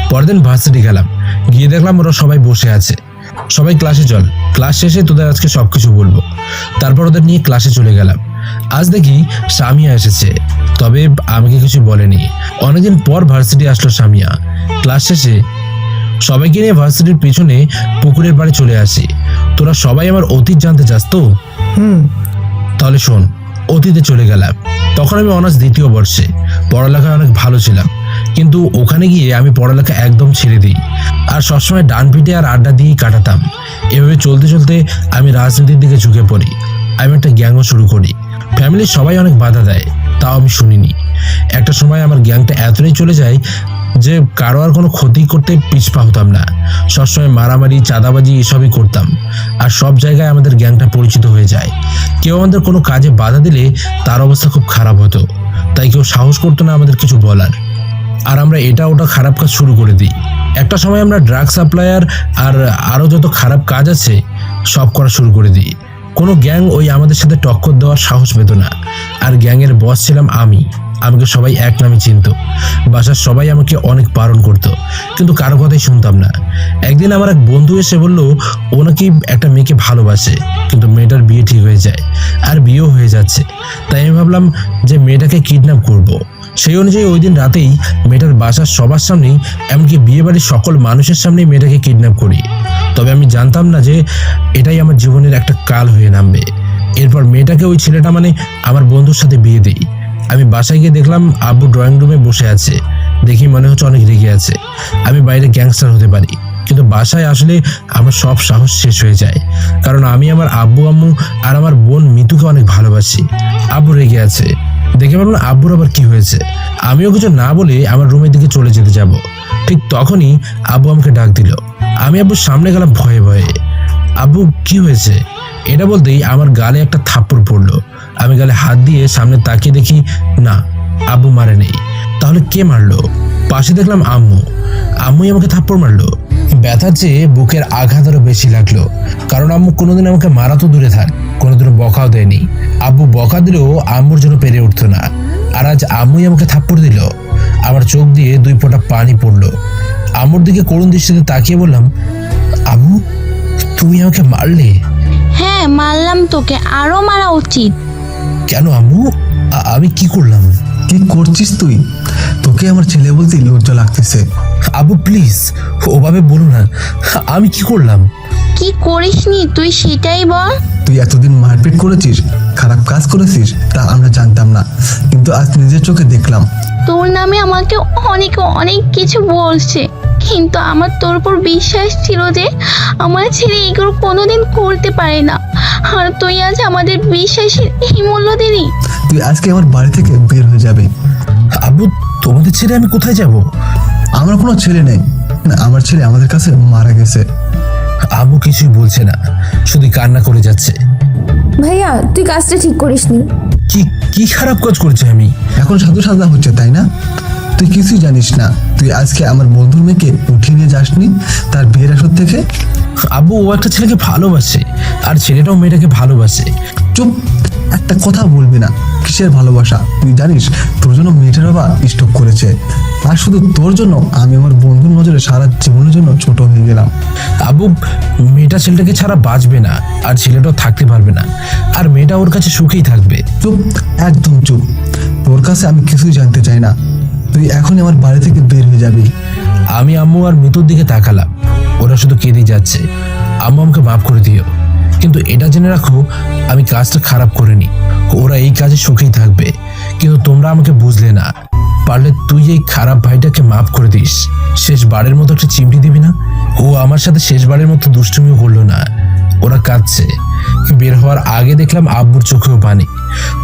পরের দিন ভার্সিটি গেলাম, গিয়ে দেখলাম ওরা সবাই বসে আছে। সবাই ক্লাসে চল, ক্লাস শেষে তোদের আজকে সবকিছু বলবো। তারপর ওদের নিয়ে ক্লাসে চলে গেলাম। আজ দেখি সামিয়া এসেছে, তবে আমাকে কিছু বলেনি। অনেকদিন পর ভার্সিটি আসলো সামিয়া। ক্লাস শেষে সবাইকে নিয়ে ভার্সিটির পিছনে পুকুরের পাড়ে চলে আসি। তোরা সবাই আমার অতীত জানতে চাস তো? তাহলে শোন, অতীতে চলে গেলাম। তখন আমি অনার্স দ্বিতীয় বর্ষে, পড়ালেখায় অনেক ভালো ছিলাম, কিন্তু ওখানে গিয়ে আমি পড়ালেখা একদম ছেড়ে দিই আর সবসময় ডান পিঠে আর আড্ডা দিয়েই কাটাতাম। এভাবে চলতে চলতে আমি রাজনীতির দিকে ঝুঁকে পড়ি। আমি একটা গ্যাংও শুরু করি। ফ্যামিলির সবাই অনেক বাধা দেয়, তাও আমি শুনিনি। একটা সময় আমার গ্যাংটা এতটাই চলে যায় যে কারো আর কোনো ক্ষতি করতে পিছপা হতাম না। সবসময় মারামারি, চাঁদাবাজি এসবই করতাম। আর সব জায়গায় আমাদের গ্যাংটা পরিচিত হয়ে যায়। কেউ আমাদের কোনো কাজে বাধা দিলে তার অবস্থা খুব খারাপ হতো, তাই কেউ সাহস করতো না আমাদের কিছু বলার। আর আমরা এটা ওটা খারাপ কাজ শুরু করে দিই। একটা সময় আমরা ড্রাগ সাপ্লায়ার আর আরও যত খারাপ কাজ আছে সব করা শুরু করে দিই। কোনো গ্যাং ওই আমাদের সাথে টক্কর দেওয়ার সাহস পেত না। আর গ্যাংয়ের বস ছিলাম আমি। আমাকে সবাই এক নামে চিনত। বাসার সবাই আমাকে অনেক বারণ করতো, কিন্তু কারো কথাই শুনতাম না। একদিন আমার এক বন্ধু এসে বলল ও নাকি একটা মেয়েকে ভালোবাসে, কিন্তু মেয়েটার বিয়ে ঠিক হয়ে যায় আর বিয়েও হয়ে যাচ্ছে। তাই আমি ভাবলাম যে মেয়েটাকে কিডন্যাপ করব। সেই অনুযায়ী ওই দিন রাতেই মেয়েটার বাসার সবার সামনেই, এমনকি বিয়ে বাড়ির সকল মানুষের সামনেই মেয়েটাকে কিডন্যাপ করি। তবে আমি জানতাম না যে এটাই আমার জীবনের একটা কাল হয়ে নামবে। এরপর মেয়েটাকে ওই ছেলেটা মানে আমার বন্ধুর সাথে বিয়ে দিই। আমি বাসায় গিয়ে দেখলাম আব্বু ড্রয়িং রুমে বসে আছে। দেখি মনে হচ্ছে অনেক রেগে আছে। আমি বাইরে গ্যাংস্টার হতে পারি, কিন্তু বাসায় আসলে আমার সব সাহস শেষ হয়ে যায়, কারণ আমি আমার আব্বু আম্মু আর আমার বোন মিতুকে অনেক ভালোবাসি। আব্বু রেগে আছে দেখে ভাবলাম আব্বুর আবার কি হয়েছে। আমিও কিছু না বলে আমার রুমের দিকে চলে যেতে যাব। ঠিক তখনই আব্বু আমাকে ডাক দিল। আমি আব্বুর সামনে গেলাম ভয়ে ভয়ে। আব্বু কি হয়েছে এটা বলতেই আমার গালে একটা থাপ্পড় পড়লো। আমি গালে হাত দিয়ে সামনে তাকিয়ে দেখি না, আব্বু মারে নেই। তাহলে কে মারলো? পাশে দেখলাম আম্মু। আম্মুই আমাকে থাপ্পড় মারলো। ব্যথার চেয়ে বুকের আঘাত আরো বেশি লাগলো, কারণ আম্মু কোনোদিন আমাকে মারা তো দূরে থাক, কোনোদিনও বকাও দেয়নি। আব্বু বকা দিলেও আম্মুর জন্য পেরে উঠতো না, আর আজ আম্মুই আমাকে থাপ্পড় দিল। আমার চোখ দিয়ে 2 ফোঁটা পানি পড়লো। আম্মুর দিকে করুণ দৃষ্টিতে তাকিয়ে বললাম, আম্মু তুমি আমাকে মারলে? হ্যাঁ মারলাম, তোকে আরো মারা উচিত। কেন আম্মু? আমি কি করলাম? কি করছিস তুই? তোকে আমার ছেলে বলতে লজ্জা লাগতেছে। আব্বু প্লিজ ওভাবে বলো না, আমি কি করলাম? কি করিসনি তুই সেটাই বল। তুই এতদিন মারপিট করেছিস, খারাপ কাজ করেছিস, তা আমরা জানতাম না, কিন্তু আজ নিজের চোখে দেখলাম। তোর নামে আমাকে অনেকে অনেক কিছু বলছে, কিন্তু আমার তোর উপর বিশ্বাস ছিল যে আমার ছেলে এগুলো কোনোদিন করতে পারে না, আর তুই আজ আমাদের বিশ্বাসের এই মূল্য দিলি। তুই আজকে আমার বাড়ি থেকে বের হয়ে যাবে। আব্বু তোমাদের ছেড়ে আমি কোথায় যাব? আমার কোনো ছেলে নেই, আমার ছেলে আমাদের কাছে মারা গেছে। আব্বু কিছুই বলছে না, শুধু কান্না করে যাচ্ছে। ভাইয়া তুই কাজটা ঠিক করিসনি। কি কি খারাপ কাজ করেছি আমি? এখন সাধু সাজা হচ্ছে তাই না? তুই কিছুই জানিস না। তুই আজকে আমার বন্ধুর মেয়েকে উঠিয়ে নিয়ে যাসনি তার বিয়ের আসর থেকে। আব্বু ও একটা ছেলেকে ভালোবাসে, আর ছেলেটাও মেয়েটাকে ভালোবাসে। চুপ, একটা কথা বলবি না। কিসের ভালোবাসা? তুই জানিস তোর জন্য মেয়েটার বাবা স্টক করেছে, আর শুধু তোর জন্য আমি আমার বন্ধুর নজরে সারা জীবনের জন্য ছোট হয়ে গেলাম। আব্বু মেয়েটা ছেলেটাকে ছাড়া বাঁচবে না, আর ছেলেটাও থাকতে পারবে না, আর মেয়েটা ওর কাছে সুখেই থাকবে। চুপ, একদম চুপ। তোর কাছে আমি কিছুই জানতে চাই না। তুই এখনই আমার বাড়ি থেকে বের হয়ে যাবি। আমি আম্মু আর মিতুর দিকে তাকালাম। ওরা শুধু কেঁদে যাচ্ছে। আম্মু আমাকে মাফ করে দিও, কিন্তু এটা জেনে রাখো আমি কাজটা খারাপ করিনি। ওরা এই কাজে সুখেই থাকবে, কিন্তু তোমরা আমাকে বুঝলে না। পারলে তুই এই খারাপ ভাইটাকে মাফ করে দিস। শেষবারের মতো একটা চিমটি দিবি না? ও আমার সাথে শেষবারের মতো দুষ্টুমিও করলো না। ওরা কাঁদছে। বের হওয়ার আগে দেখলাম আব্বুর চোখেও পানি।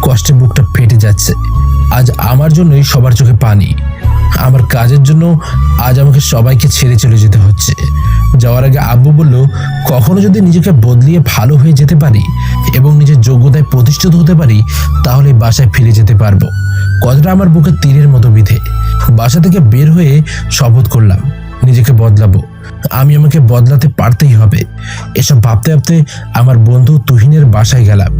কষ্টে বুকটা ফেটে যাচ্ছে। আজ আমার জন্যই সবার চোখে পানি। আমার কাজের জন্য আজ আমাকে সবাইকে ছেড়ে চলে যেতে হচ্ছে। যাওয়ার আগে আব্বু বলল, কখনো যদি নিজেকে বদলিয়ে ভালো হয়ে যেতে পারি এবং নিজের যোগ্যতায় প্রতিষ্ঠিত হতে পারি, তাহলে বাসায় ফিরে যেতে পারবো। কথাটা আমার বুকে তীরের মতো বিঁধে বাসা থেকে বের হয়ে শপথ করলাম নিজেকে বদলাবো। আমাকে বদলাতে পারতেই হবে। এসব ভাবতে ভাবতে আমার বন্ধু তুহিনের বাসায় গেলাম।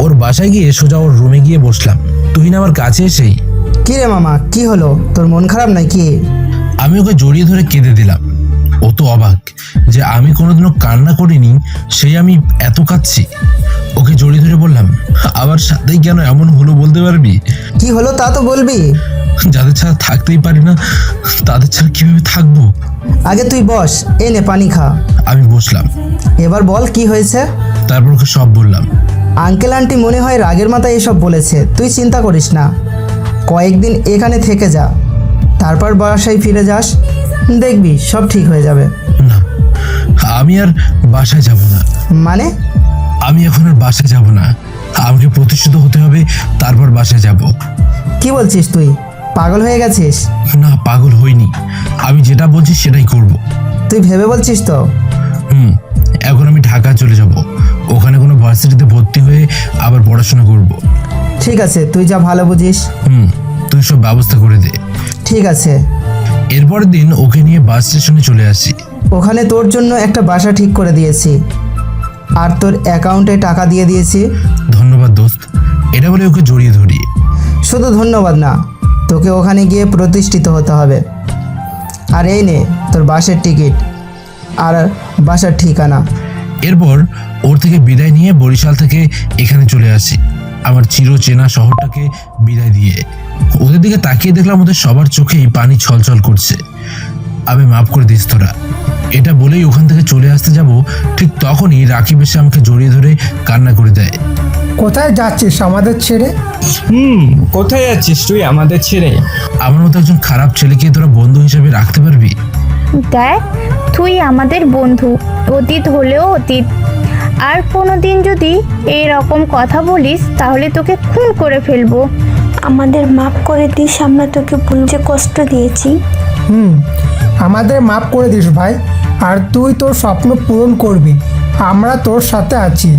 ওর বাসায় গিয়ে সোজা ওর রুমে গিয়ে বসলাম। তুহিন আমার কাছে এসেই কি রে মামা, কি হলো? তোর মন খারাপ নাকি? আমি ওকে জড়িয়ে ধরে কেঁদে দিলাম। ও তো অবাক যে আমি কোনোদিনও কান্না করিনি, সেই আমি এত কাঁদছি। ওকে জড়িয়ে ধরে বললাম, আমার সাথেই কেন এমন হলো বলতে পারবি? কি হলো তা তো বলবি। যাদের ছাড়া থাকতেই পারি না তাদের ছাড়া কিভাবে থাকবো? আগে তুই বস, এ নে পানি খা। আমি বসলাম। এবার বল কি হয়েছে। তারপর ওকে সব বললাম। আঙ্কেল আন্টি মনে হয় রাগের মাথায় এসব বলেছে। তুই চিন্তা করিস না, কয়েকদিন এখানে থেকে যা, তারপর বাসায় ফিরে যাস, দেখবি সব ঠিক হয়ে যাবে। না, আমি আর বাসায় যাব না। মানে? আমি এখন আর বাসায় যাব না। আমাকে প্রতিষ্ঠিত হতে হবে, তারপর বাসায় যাব। কি বলছিস তুই? পাগল হয়ে গেছিস? না, পাগল হইনি। আমি যেটা বলছি সেটাই করব। তুই ভেবে বলছিস তো? এখন আমি ঢাকা চলে যাব, ওখানে কোনো ভার্সিটিতে ভর্তি হয়ে আবার পড়াশোনা করব। ঠিক আছে, তুই যা ভালো বুঝিস। তুই সব ব্যবস্থা করে দে। ঠিক আছে। এরপরের দিন ওকে নিয়ে বাস স্টেশনে চলে আসি। ওখানে তোর জন্য একটা বাসা ঠিক করে দিয়েছি, আর তোর অ্যাকাউন্টে টাকা দিয়ে দিয়েছি। ধন্যবাদ দোস্ত। এটা বলে ওকে জড়িয়ে ধরি। শুধু ধন্যবাদ না, তোকে ওখানে গিয়ে প্রতিষ্ঠিত হতে হবে। আর এই নে তোর বাসের টিকিট আর বাসার ঠিকানা। এরপর ওর থেকে বিদায় নিয়ে বরিশাল থেকে এখানে চলে আসি, আমার চিরচেনা শহরটাকে বিদায় দিয়ে। ওদের দিকে তাকিয়ে দেখলাম ওদের সবার চোখেই পানি ছলছল করছে। আমি মাফ করে দিস তোরা, এটা বলেই ওখান থেকে চলে আসতে যাব, ঠিক তখনই রাকিব এসে আমাকে জড়িয়ে ধরে কান্না করে দেয়। কোথায় যাচ্ছিস আমাদের ছেড়ে? কোথায় যাচ্ছিস তুই আমাদের ছেড়ে? আমার মতো একজন খারাপ ছেলেকে তোরা বন্ধু হিসেবে রাখতে পারবি? দেখ, তুই আমাদের বন্ধু, অতীত হলেও অতীত। আর কোনোদিন যদি এই রকম কথা বলিস তাহলে তোকে খুন করে ফেলবো। আমাদের মাফ করে দিস, আমরা তোকে ভুল যে কষ্ট দিয়েছি। আমাদের মাফ করে দিস ভাই, আর তুই তোর স্বপ্ন পূরণ করবি, আমরা তোর সাথে আছি।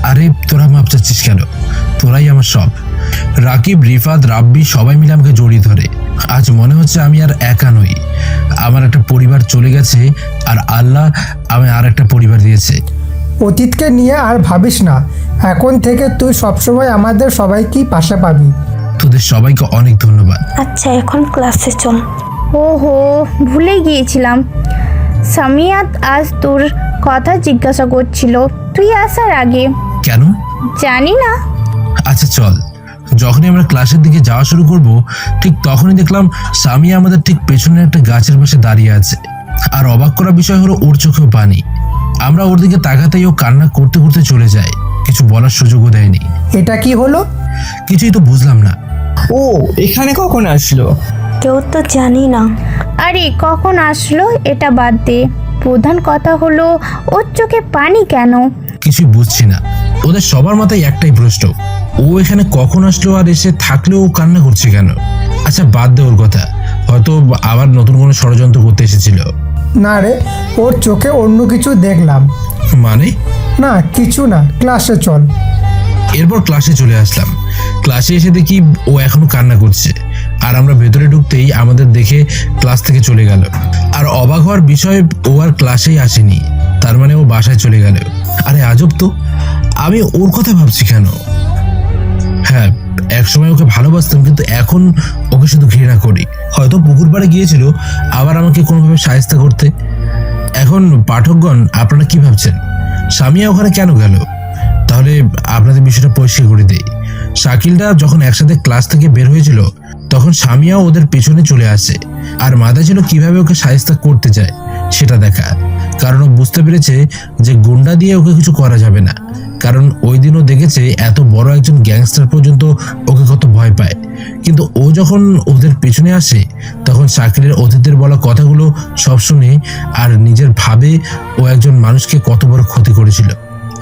আরে তোরা মাপ চাচ্ছিস কেন? তোরাই আমার সব। রাকিব, রিফাত, রাব্বি সবাই মিলে আমাকে জড়িয়ে ধরে। আজ মনে হচ্ছে আমি আর একা নই, আমার একটা পরিবার চলে গেছে, আর আল্লাহ আমায় আর একটা পরিবার দিয়েছে। অতীতকে নিয়ে আর ভাবিস না, এখন থেকে তুই সবসময় আমাদের সবাইকেই পাশে পাবি। তোদের সবাইকে অনেক ধন্যবাদ। আচ্ছা, এখন ক্লাসে চল। ওহো, ভুলে গিয়েছিলাম। সামিয়াত আজ তোর কথা জিজ্ঞাসা করছিল তুই আসার আগে। কেন জানি না। আচ্ছা চল। যখনই আমরা ক্লাসের দিকে যাওয়া শুরু করব, ঠিক তখনই দেখলাম সামিয়া আমাদের ঠিক পেছনে একটা গাছের পাশে দাঁড়িয়ে আছে। আর অবাক করা বিষয় হলো ওর চোখেও পানি। আমরা ওর দিকে তাকাতেই ও কান্না করতে করতে চলে যায়, কিছু বলার সুযোগও দেয়নি। এটা কি হলো? কিছুই তো বুঝলাম না। ও এখানে কখন আসলো? কেউ তো জানি না। আরে কখন আসলো এটা বাদ দে, প্রধান কথা হলো ওর চোখে পানি কেন? কিছুই বুঝছি না। ওদের সবার মাথায় একটাই প্রশ্ন, ও এখানে কখন আসলো, আর এসে থাকলেও ও কান্না করছে কেন? আচ্ছা বাদ দে ওর কথা, হয়তো আবার নতুন কোনো ষড়যন্ত্র করতে এসেছিল। না রে, ওর চোখে অন্য কিছু দেখলাম। মানে? না কিছু না, ক্লাসে চল। এরপর ক্লাসে চলে আসলাম। ক্লাসে এসে দেখি ও এখনো কান্না করছে, আর আমরা ভেতরে ঢুকতেই আমাদের দেখে ক্লাস থেকে চলে গেল। আর অবাক হওয়ার বিষয়, ও আর ক্লাসেই আসেনি, তার মানে ও বাসায় চলে গেল। আরে আজব তো, আমি ওর কথা ভাবছি কেন? হ্যাঁ, একসময় ওকে ভালোবাসতাম, কিন্তু এখন ওকে শুধু ঘৃণা করি। হয়তো পুকুর পাড়ে গিয়েছিল আবার আমাকে কোনোভাবে সাহায্য করতে। এখন পাঠকগণ, আপনারা কি ভাবছেন সামিয়া ওখানে কেন গেল? তাহলে আপনাদের বিষয়টা পরিষ্কার করে দেই। শাকিলরা যখন একসাথে ক্লাস থেকে বের হয়েছিল, তখন সামিয়াও ওদের পেছনে চলে আসে, আর মাথা ছিল কিভাবে ওকে সাহায্য করতে যায় সেটা দেখা। কারণ ও বুঝতে পেরেছে যে গুন্ডা দিয়ে ওকে কিছু করা যাবে না, কারণ ওই দিনও দেখেছে এত বড় একজন গ্যাংস্টার পর্যন্ত ওকে কত ভয় পায়। কিন্তু ও যখন ওদের পেছনে আসে, তখন শাকিলের অতীতের বলা কথাগুলো সব শুনে, আর নিজের ভাবে ও একজন মানুষকে কত বড় ক্ষতি করেছিল,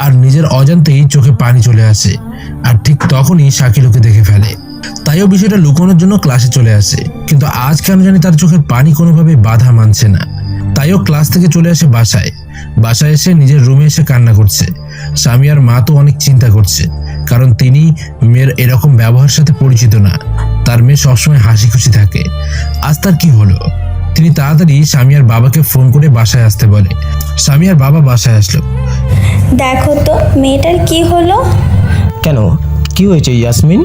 আর নিজের অজান্তেই চোখে পানি চলে আসে। আর ঠিক তখনই শাকিল ওকে দেখে ফেলে, তাইও বিষয়টা লুকানোর জন্য ক্লাসে চলে আসে। কিন্তু আজ কেন জানি তার চোখের পানি কোনোভাবে বাধা মানছে না, তাইও ক্লাস থেকে চলে আসে বাসায়। বাসায় এসে নিজের রুমে এসে কান্না করছে। সামিয়ার মা তো অনেক চিন্তা করছে, কারণ তিনি মেয়ের এরকম ব্যবহারের সাথে পরিচিত না। তার মেয়ে সবসময় হাসি খুশি থাকে। আজ তার কি হলো? তিনি তাড়াতাড়ি সামিয়ার বাবাকে ফোন করে বাসায় আসতে বলে। সামিয়ার বাবা বাসায় আসলো। দেখো তো মেয়েটার কি হলো। কেন, কি হয়েছে ইয়াসমিন?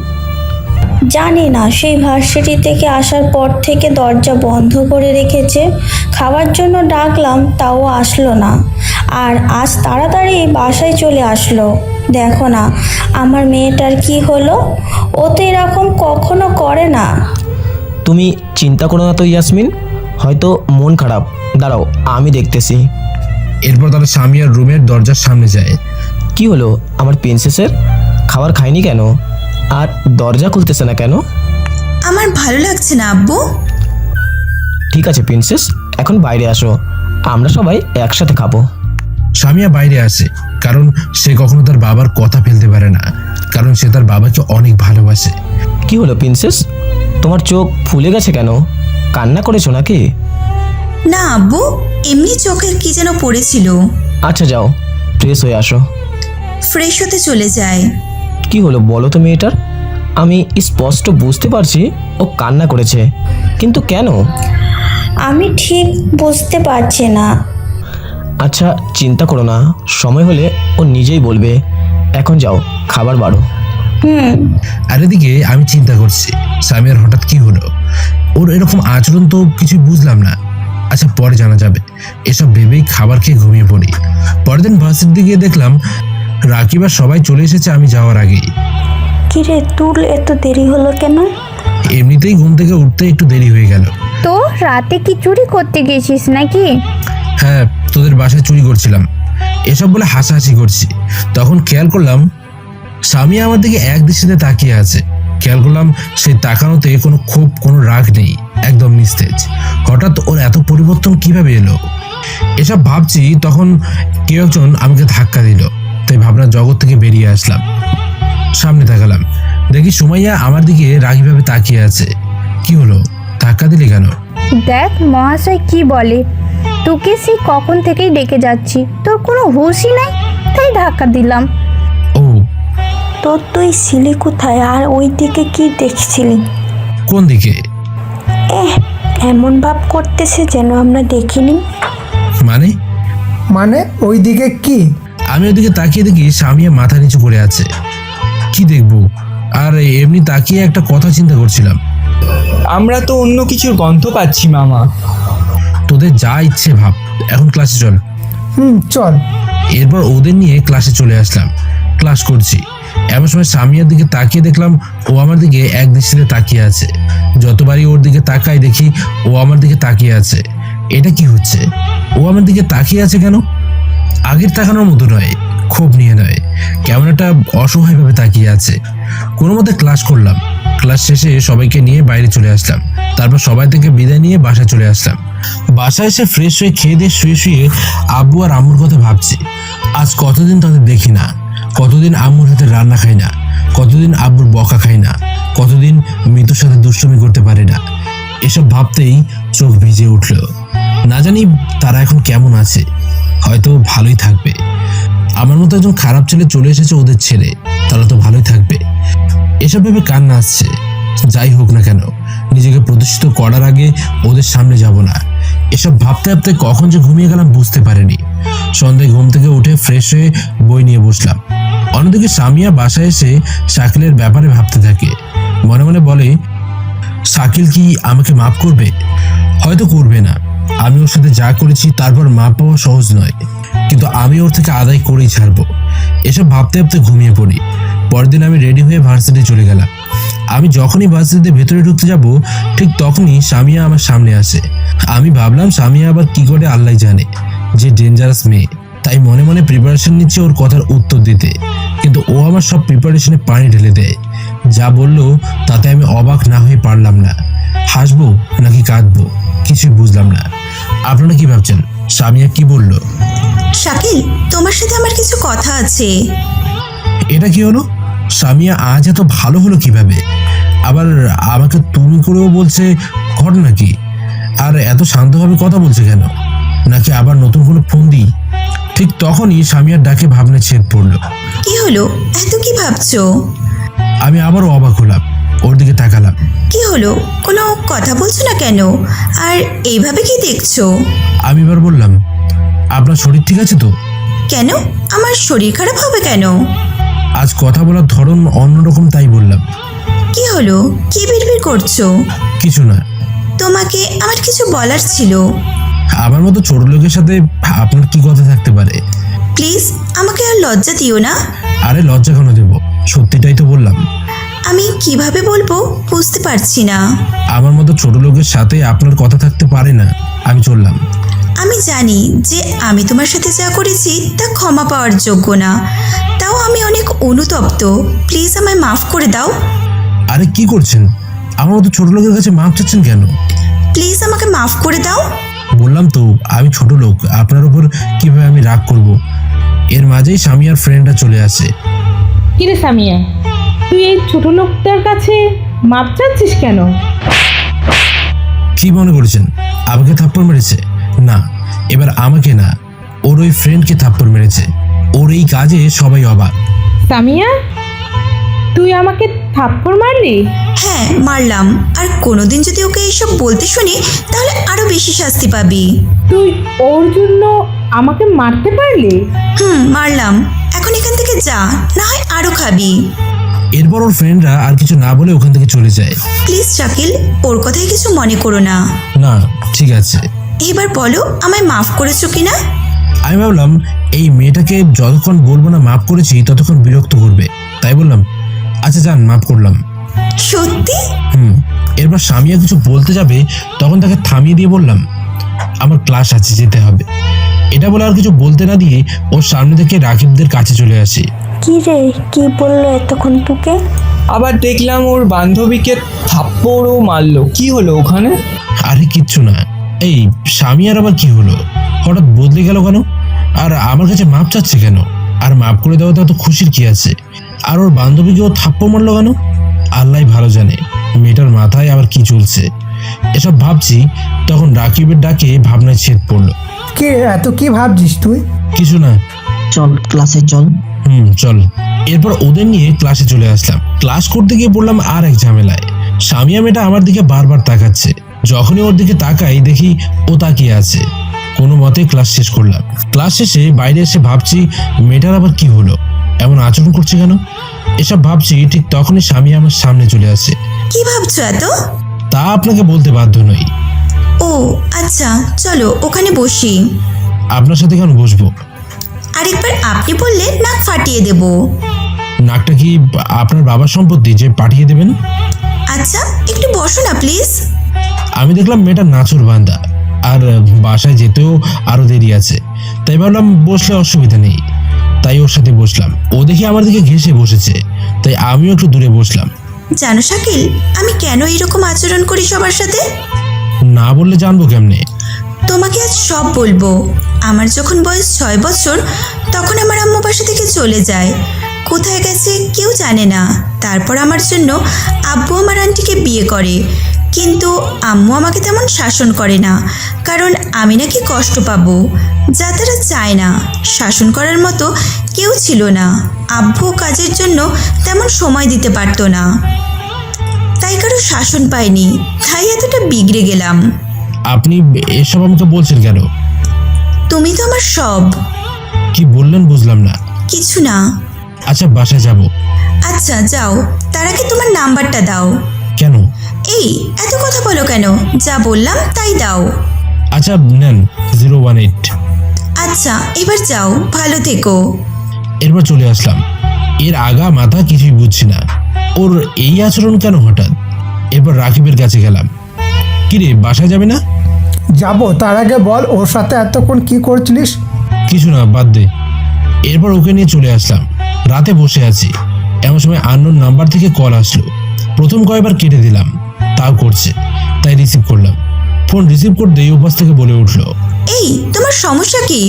জানি না, সেই ভার্সিটি থেকে আসার পর থেকে দরজা বন্ধ করে রেখেছে। খাবার জন্য ডাকলাম তাও আসলো না, আর আজ তাড়াতাড়ি বাসায় চলে আসলো। দেখো না আমার মেয়েটার কি হলো, ও তো এরকম কখনো করে না। তুমি চিন্তা করো না তো ইয়াসমিন, হয়তো মন খারাপ। দাঁড়াও আমি দেখতেছি। এরপর তারা সামিয়ার রুমের দরজার সামনে যায়। কি হলো আমার প্রিন্সেসের? খাবার খায়নি কেন আর দরজা খুলতেছে না কেন? আমার ভালো লাগছে না আব্বু। ঠিক আছে প্রিন্সেস, এখন বাইরে আসো, আমরা সবাই একসাথে খাবো। সামিয়া বাইরে আসে, কারণ সে কখনো তার বাবার কথা ফেলতে পারে না, কারণ সে তার বাবাকে অনেক ভালোবাসে। কি হলো প্রিন্সেস, তোমার চোখ ফুলে গেছে কেন? কান্না করেছো নাকি? না আব্বু, এমনি চোখের কি যেন পড়েছিল। আচ্ছা যাও ফ্রেশ হয়ে আসো। ফ্রেশ হতে চলে যায়। কি হলো বলো তো মেয়েটার? আমি স্পষ্ট বুঝতে পারছি ও কান্না করেছে, কিন্তু কেন? আমি ঠিক বুঝতে পারছি না। আচ্ছা চিন্তা করো না, সময় হলে ও নিজেই বলবে। এখন যাও খাবার বাড়ো। আর এদিকে আমি চিন্তা করছি সামিয়ার হঠাৎ কি হলো, ওর এরকম আচরণ তো কিছু বুঝলাম না। আচ্ছা পরে জানা যাবে। এসব ভেবেই খাবার খেয়ে ঘুমিয়ে পড়ি। পরের দিন ভার্সিটিতে গিয়ে দেখলাম রাকিব আর সবাই চলে এসেছে আমি যাওয়ার আগেই। কিরে তোর এত দেরি হলো কেন? এমনিতেই ঘুম থেকে উঠতে একটু দেরি হয়ে গেল। তো রাতে কি চুরি করতে গেছিস নাকি? হ্যাঁ, তোদের বাসায় চুরি করছিলাম, এসব বলে হাসাহাসি করছি। তখন খেয়াল করলাম সামিয়া আমার দিকে এক দৃষ্টিতে তাকিয়ে আছে। খেয়াল করলাম সেই তাকানোতে কোনো ক্ষোভ, কোনো রাগ নেই, একদম নিস্তেজ। হঠাৎ ওর এত পরিবর্তন কিভাবে এলো এসব ভাবছি, তখন কেউ একজন আমাকে ধাক্কা দিল। তাই ভাবনার জগৎ থেকে বেরিয়ে আসলাম। সামনে তাকালাম, দেখি সুমাইয়া আমার দিকে রাগীভাবে তাকিয়ে আছে। কি হলো, ধাক্কা দিলি কেন? দেখ মহাশয় কি বলে, তোকে সেই কখন থেকেই ডেকে যাচ্ছি, তোর কোনো হুঁশই নাই, তাই ধাক্কা দিলাম। ও তো তুই ছিলি কোথায় আর ওই দিকে কি দেখছিলি? কোন দিকে? এমন ভাব করতেছে যেন আমরা দেখিনি। মানে ওই দিকে কি? আমি ওদিকে তাকিয়ে দেখি সামিয়া মাথা নিচু করে আছে। কি দেখবো, আর এমনি তাকিয়ে একটা কথা চিন্তা করছিলাম। আমরা তো অন্য কিছুর গন্ধ পাচ্ছি মামা। তোদের যা ইচ্ছে ভাব, এখন ক্লাসে চল। চল। এরপর ওদের নিয়ে ক্লাসে চলে আসলাম। ক্লাস করছি, এমন সময় সামিয়ার দিকে তাকিয়ে দেখলাম ও আমার দিকে এক দৃষ্টিতে তাকিয়ে আছে। যতবারই ওর দিকে তাকাই দেখি ও আমার দিকে তাকিয়ে আছে। এটা কি হচ্ছে? ও আমার দিকে তাকিয়ে আছে কেন? আগের তাকানোর মতো নয়, ক্ষোভ নিয়ে নয়, কেমন একটা অসহায়ভাবে তাকিয়ে আছে। কোনো মতে ক্লাস করলাম। ক্লাস শেষে সবাইকে নিয়ে বাইরে চলে আসলাম। তারপর সবাই থেকে বিদায় নিয়ে বাসায় চলে আসলাম। বাসায় এসে ফ্রেশ হয়ে খেয়ে দিয়ে শুয়ে শুয়ে আব্বু আর আম্মুর কথা ভাবছি। আজ কতদিন তাদের দেখি না, কতদিন আম্মুর হাতে রান্না খাই না, কতদিন আব্বুর বকা খাই না, কতদিন মৃত্যুর সাথে দুষ্টুমি করতে পারি না। এসব ভাবতেই চোখ ভিজে উঠল। না জানি তারা এখন কেমন আছে, হয়তো ভালোই থাকবে। আমার মতো একজন খারাপ ছেলে চলে এসেছে ওদের ছেড়ে, তারা তো ভালোই থাকবে। এসব ভেবে কান্না আসছে। যাই হোক না কেন, নিজেকে প্রতিষ্ঠিত করার আগে ওদের সামনে যাব না। এসব ভাবতে ভাবতে কখন যে ঘুমিয়ে গেলাম বুঝতে পারিনি। সন্ধ্যায় ঘুম থেকে উঠে ফ্রেশ হয়ে বই নিয়ে বসলাম। অন্যদিকে সামিয়া বাসায় এসে শাকিলের ব্যাপারে ভাবতে থাকে। মনে মনে বলে, শাকিল কি আমাকে মাফ করবে? হয়তো করবে না। আমি ওর সাথে যা করেছি তারপর মাপ পাওয়া সহজ নয়, কিন্তু আমি ওর থেকে আদায় করেই ছাড়বো। এসব ভাবতে ভাবতে ঘুমিয়ে পড়ি। পরের দিন আমি রেডি হয়ে ভার্সিটি চলে গেলাম। আমি যখনই ভার্সিটিতে ভেতরে ঢুকতে যাব ঠিক তখনই সামিয়া আমার সামনে আসে। আমি ভাবলাম সামিয়া আবার কি করে আল্লাহ জানে, যে ডেঞ্জারাস মেয়ে। তাই মনে মনে প্রিপারেশন নিচ্ছে ওর কথার উত্তর দিতে, কিন্তু ও আমার সব প্রিপারেশনে পানি ঢেলে দেয়। যা বললো তাতে আমি অবাক না হয়ে পারলাম না। হাসবো নাকি কাঁদবো কিছুই বুঝলাম না। আপনারা কি ভাবছেন সামিয়া কি বলল? শাকিল, তোমার সাথে আমার কিছু কথা আছে। এটা কি হলো? সামিয়া আজ এত ভালো হলো কিভাবে? আবার আমাকে তুমি করেও বলছে, ঘটনা কি? আর এত শান্তভাবে কথা বলছে কেন? নাকি আবার নতুন কোনো ফোন দিই? ঠিক তখনই সামিয়ার ডাকে ভাবনা ছেদ পড়লো। কি হলো, এত কি ভাবছো? আমি আবারও অবাক হলাম, ওর দিকে তাকালাম। কি হলো, কোনো কথা বলছো না কেন? আর এইভাবে কি দেখছো? আমি এবার বললাম, আপনার শরীর ঠিক আছে তো? কেন, আমার শরীর খারাপ হবে কেন? আজ কথা বলার ধরন অন্যরকম তাই বললাম। কি হলো? কি বিড়বিড় করছো? কিছু না। তোমাকে আমার কিছু বলার ছিল। আমার মতো ছোট লোকের সাথে আপনার কি কথা থাকতে পারে? প্লিজ আমাকে আর লজ্জা দিও না। আরে লজ্জা কেন দেবো, সত্যিটাই তো বললাম। আমি কিভাবে বলবো বুঝতে পারছি না। আমার মতো ছোট লোকের সাথে আপনার কথা থাকতে পারে না। আমি চললাম। আমি জানি যে আমি তোমার সাথে যা করেছি তা ক্ষমা পাওয়ার যোগ্য না, তাও আমি অনেক অনুতপ্ত। প্লিজ আমায় মাফ করে দাও। আরে কি করছেন? আমার মতো ছোট লোকের কাছে মাফ চাচ্ছেন কেন? প্লিজ আমাকে মাফ করে দাও। বললাম তো আমি ছোট লোক, আপনার উপর কিভাবে আমি রাগ করব? এর মাঝেই সামিয়ার ফ্রেন্ডরা চলে আসে। কিরে সামিয়া, তুই এই ছোট লোকটার কাছে মাপ চাচ্ছিস কেন? কি মনে করেছেন আমাকে থাপ্পড় মেরেছে? না, এবার আমাকে না, ওর ওই ফ্রেন্ডকে থাপ্পড় মেরেছে। ওর এই কাজে সবাই অবাক। সামিয়া, তুই আমাকে থাপ্পড় মারলি? হ্যাঁ মারলাম, আর কোনোদিন যদি ওকে এইসব বলতে শুনি তাহলে আরো বেশি শাস্তি পাবি। তুই ওর জন্য আমাকে মারতে পারলি? মারলাম। এখন এখান থেকে যা, না হয় আরো খাবি। এরপর ওর ফ্রেন্ডরা আর কিছু না বলে ওখান থেকে চলে যায়। প্লিজ শাকিল, ওর কথায় কিছু মনে করো না। না ঠিক আছে। এবার বলো আমায় মাফ করেছো কিনা? আমি ভাবলাম এই মেয়েটাকে যতক্ষণ বলবো না মাফ করেছি ততক্ষণ বিরক্ত করবে, তাই বললাম আচ্ছা যান, মাফ করলাম। সত্যি? এরপর সামিয়া কিছু বলতে যাবে, তখন তাকে থামিয়ে দিয়ে বললাম আমার ক্লাস আছে, যেতে হবে। এটা বলে আর কিছু বলতে না দিয়ে ওর সামনে থেকে রাকিবদের কাছে চলে আসে। কি রে, কি বললো এতক্ষণ তোকে? আবার দেখলাম ওর বান্ধবীকে থাপ্পড়ও মারলো। কি হলো ওখানে? আরে কিচ্ছু না। এই সামিয়ার আবার কি হলো? হঠাৎ বদলে গেল কেন? আর আমার কাছে মাপ চাচ্ছে কেন? আর মাপ করে দেওয়াতে এত খুশির কি আছে? আর ওর বান্ধবীকে ও থাপ্পড় মারলো কেন? আল্লাহ ভালো জানে মেয়েটার মাথায় আবার কি চলছে। এসব ভাবছি, তখন রাকিবের ডাকে ভাবনায় ছেদ পড়লো। কি এত কি ভাবছিস তুই? কিছু না, চল ক্লাসে চল। চল। এরপর ওদের নিয়ে ক্লাসে চলে আসলাম। ক্লাস করতে গিয়ে পড়লাম আর এক ঝামেলায়। সামিয়া মেয়েটা আমার দিকে বারবার তাকাচ্ছে। যখনই ওর দিকে তাকাই দেখি ও তাকিয়ে আছে। কোনো মতে ক্লাস শেষ করলাম। ক্লাস শেষে বাইরে এসে ভাবছি মেয়েটার আবার কি হলো, এমন আচরণ করছে কেন? এসব ভাবছি, ঠিক তখনই সামিয়া আমার সামনে চলে আসে। কি ভাবছো এত? তা আপনাকে বলতে বাধ্য নই। ও আচ্ছা, চলো ওখানে বসি। আপনার সাথে কেন বসবো? আরেকবার আপনি বললে নাক ফাটিয়ে দেব। নাকটা কি আপনার বাবার সম্পত্তি যে পাঠিয়ে দেবেন? আচ্ছা একটু বসো না প্লিজ। আমি দেখলাম মেয়েটা নাচুর বান্দা, আর বাসায় যেতেও আরো দেরি আছে, তাই ভাবলাম বসলে অসুবিধা নেই। তাই ওর সাথে বসলাম। ও দেখি আমার দিকে ঘেঁষে বসেছে, তাই আমিও একটু দূরে বসলাম। জানো শাকিল, আমি কেন এরকম আচরণ করি সবার সাথে? না বললে জানবো কেমনে? তোমাকে আজ সব বলবো। আমার যখন বয়স 6 বছর তখন আমার আম্মু বাসা থেকে চলে যায়। কোথায় গেছে কেউ জানে না। তারপর আমার জন্য আব্বু আমার আন্টিকে বিয়ে করে, কিন্তু আম্মু আমাকে তেমন শাসন করে না, কারণ আমি নাকি কষ্ট পাবো, যা তারা চায় না। শাসন করার মতো কেউ ছিল না। আব্বু কাজের জন্য তেমন সময় দিতে পারতো না, তাই কারো শাসন পাইনি, তাই এতটা বিগড়ে গেলাম। আপনি এসব আমাকে বলছেন কেন? তুমি তো আমার সব। কি বললেন বুঝলাম না। কিছু না। আচ্ছা বাসায় যাব। আচ্ছা যাও, তার আগে তোমার নাম্বারটা দাও। কেন? এই এত কথা বলো কেন? যা বললাম তাই দাও। আচ্ছা নেন, 018। আচ্ছা এবার যাও, ভালো থেকো। এরপর চলে আসলাম। এর আগা মাথা কিছুই বুঝছি না, ওর এই আচরণ কেন হঠাৎ। এরপর রাকিবের কাছে গেলাম। কিরে বাসায় যাবে না? যাবো, তার আগে বল ওর সাথে এতক্ষণ কি করছিলিস? কিছু না, বাদ দে। এরপর ওকে নিয়ে চলে আসলাম। রাতে বসে আছি, এমন সময় আননোন নাম্বার থেকে কল আসলো। প্রথম কয়েকবার কেটে দিলাম, তাও করছে, তাই রিসিভ করলাম। ফোন রিসিভ করতেই উপাস থেকে বলে উঠলো, এই তোমার সমস্যা কি?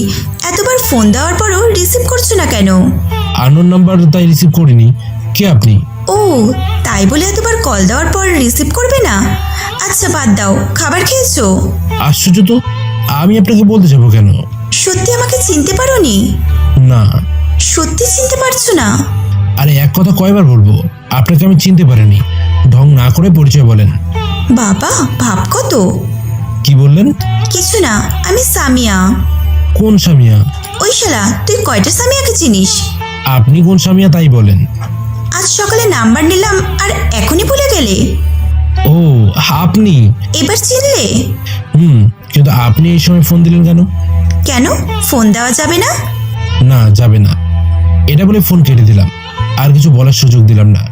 এতবার ফোন দেওয়ার পরও রিসিভ করছো না কেন? আননোন নাম্বার, তাই রিসিভ করিনি। কে আপনি? ও তাই বলে এতবার কল দেওয়ার পর রিসিভ করবে না? আচ্ছা বাদ দাও, খাবার খেয়েছো? আশ্চর্য তো, আমি আপনাকে বলতে যাবো কেন? সত্যি আমাকে চিনতে পারোনি? না। সত্যি চিনতে পারছো না? আরে এক কথা কয়বার বলবো, আপনাকে আমি চিনতে পারিনি। ঢং না করে পরিচয় বলেন। বাবা ভাব কত! কি বললেন? কিছু না, আমি সামিয়া। কোন সামিয়া? ওই শালা, তুই কয়টা সামিয়াকে চিনিস? আপনি কোন সামিয়া তাই বলেন। আজ সকালে নাম্বার নিলাম আর এখনই ভুলে গেলে? ও, আপনি? এবার চিনলে? কিন্তু আপনি এই সময় ফোন দিলেন কেন? কেন, ফোন দেওয়া যাবে না? না, যাবে না। এটা বলে ফোন কেটে দিলাম, আর কিছু বলার সুযোগ দিলাম না।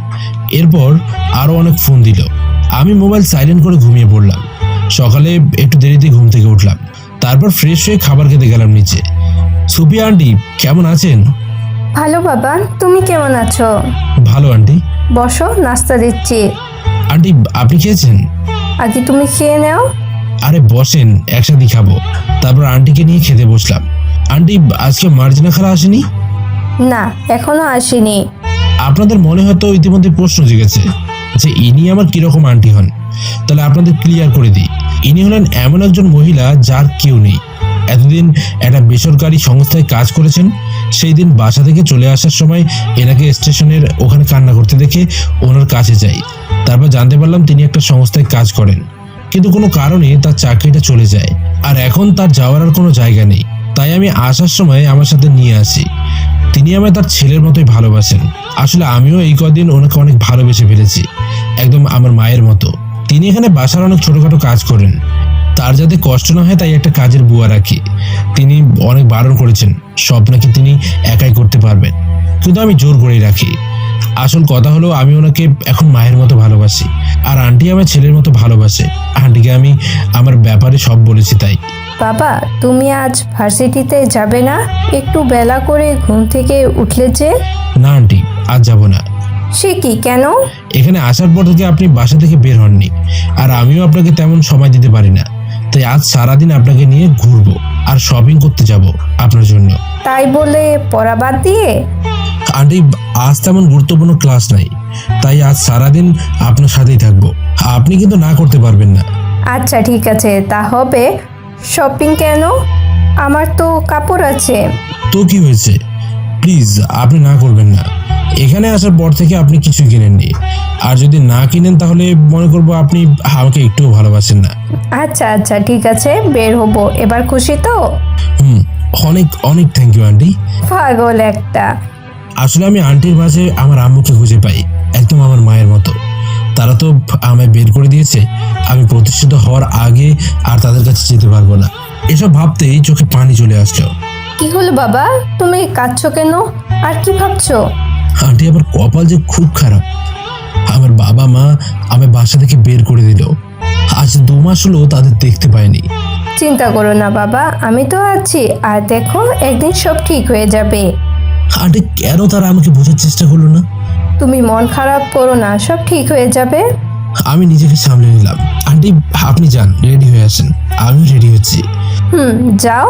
এরপর আরো অনেক ফোন দিল। আমি মোবাইল সাইলেন্ট করে ঘুমিয়ে পড়লাম। সকালে একটু দেরিতে ঘুম থেকে উঠলাম, তারপর ফ্রেশ হয়ে খাবার খেতে গেলাম নিচে। সুফিয়া আন্টি কেমন আছেন? ভালো বাবা, তুমি কেমন আছো? ভালো আন্টি। বসো, নাস্তা দিচ্ছি। আন্টি আপনি খেয়েছেন? আগে তুমি খেয়ে নাও। আরে বসেন, একসাথে খাবো। তারপর আন্টিকে নিয়ে খেতে বসলাম। আন্টি আজকে মার্জিনা খালা আসেনি? না, এখনো আসেনি। আপনাদের মনে হয়তো ইতিমধ্যে প্রশ্ন জেগেছে যে ইনি আমার কিরকম আন্টি হন। তাহলে আপনাদের ক্লিয়ার করে দিই, ইনি হলেন এমন একজন মহিলা যার কেউ নেই। এতদিন একটা বেসরকারি সংস্থায় কাজ করেছেন। সেই দিন বাসা থেকে চলে আসার সময় এনাকে স্টেশনের ওখানে কান্না করতে দেখে ওনার কাছে যাই। তারপর জানতে পারলাম তিনি একটা সংস্থায় কাজ করেন, কিন্তু কোনো কারণে তার চাকরিটা চলে যায়, আর এখন তার যাওয়ার আর কোনো জায়গা নেই। তাই আমি আসার সময় আমার সাথে নিয়ে আসি। তিনি আমায় তার ছেলের মতোই ভালোবাসেন। আসলে আমিও এই কদিন ওনাকে অনেক ভালোবেসে ফেলেছি, একদম আমার মায়ের মতো। তিনি এখানে বাসার অনেক ছোটখাটো কাজ করেন। তার যাতে কষ্ট না হয় তাই একটা কাজের বুয়া রাখি। তিনি অনেক বারণ করেছেন, সব নাকি তিনি একাই করতে পারবেন, কিন্তু আমি জোর করেই রাখি। আসল কথা হলো আমি ওনাকে এখন মায়ের মতো ভালোবাসি, আর আন্টি আমার ছেলের মতো ভালোবাসে। আন্টিকে আমি আমার ব্যাপারে সব বলেছি। তাই বাবা, তুমি আজ ভার্সিটিতে যাবে না? একটু বেলা করে ঘুম থেকে উঠলে যে? না আন্টি, আজ যাব না। সে কি, কেন? এখানে আসার পর থেকে আপনি বাসা থেকে বের হননি, আর আমিও আপনাকে তেমন সময় দিতে পারি না। তাই আজ সারাদিন আপনাকে নিয়ে ঘুরবো আর শপিং করতে যাব আপনার জন্য। তাই বলে পড়া বাদ দিয়ে? আন্টি আজ তেমন গুরুত্বপূর্ণ ক্লাস নাই, তাই আজ সারাদিন আপনার সাথেই থাকবো। আপনি কিন্তু না করতে পারবেন না। আচ্ছা ঠিক আছে, তা হবে। শপিং কেন? আমার তো কাপড় আছে। তো কি হয়েছে, প্লিজ আপনি না করবেন না। এখানে আসার পর থেকে আপনি কিছুই কিনেননি, আর যদি না কিনেন তাহলে মনে করবো আপনি আমাকে একটুও ভালোবাসেন না। আচ্ছা আচ্ছা ঠিক আছে, বের হবো। এবার খুশি তো? অনেক অনেক থ্যাংক ইউ আন্টি। পাগল একটা। আসলে আমি আন্টির মাঝে আমার আম্মুকে খুঁজে পাই, একদম আমার মায়ের মতো। তারা তো আমায় বের করে দিয়েছে, আমি প্রতিষ্ঠিত হওয়ার আগে আর তাদের কাছে যেতে পারবো না। এসব ভাবতেই চোখে পানি চলে আসলো। কি হলো বাবা, তুমি কাঁদছো কেন? আর কি ভাবছো? আন্টি আমার কপাল যে খুব খারাপ। আমার বাবা মা আমায় বাসা থেকে বের করে দিল। আজ 2 মাস হলো তাদের দেখতে পাইনি। চিন্তা করো না বাবা, আমি তো আছি। আর দেখো, একদিন সব ঠিক হয়ে যাবে। আন্টি কেন তারা আমাকে বোঝার চেষ্টা করলো না? তুমি মন খারাপ করো না, সব ঠিক হয়ে যাবে। আমি নিজেকে সামলে নিলাম। আন্টি আপনি যান, রেডি হয়ে আসেন। আমি রেডি হচ্ছি। যাও।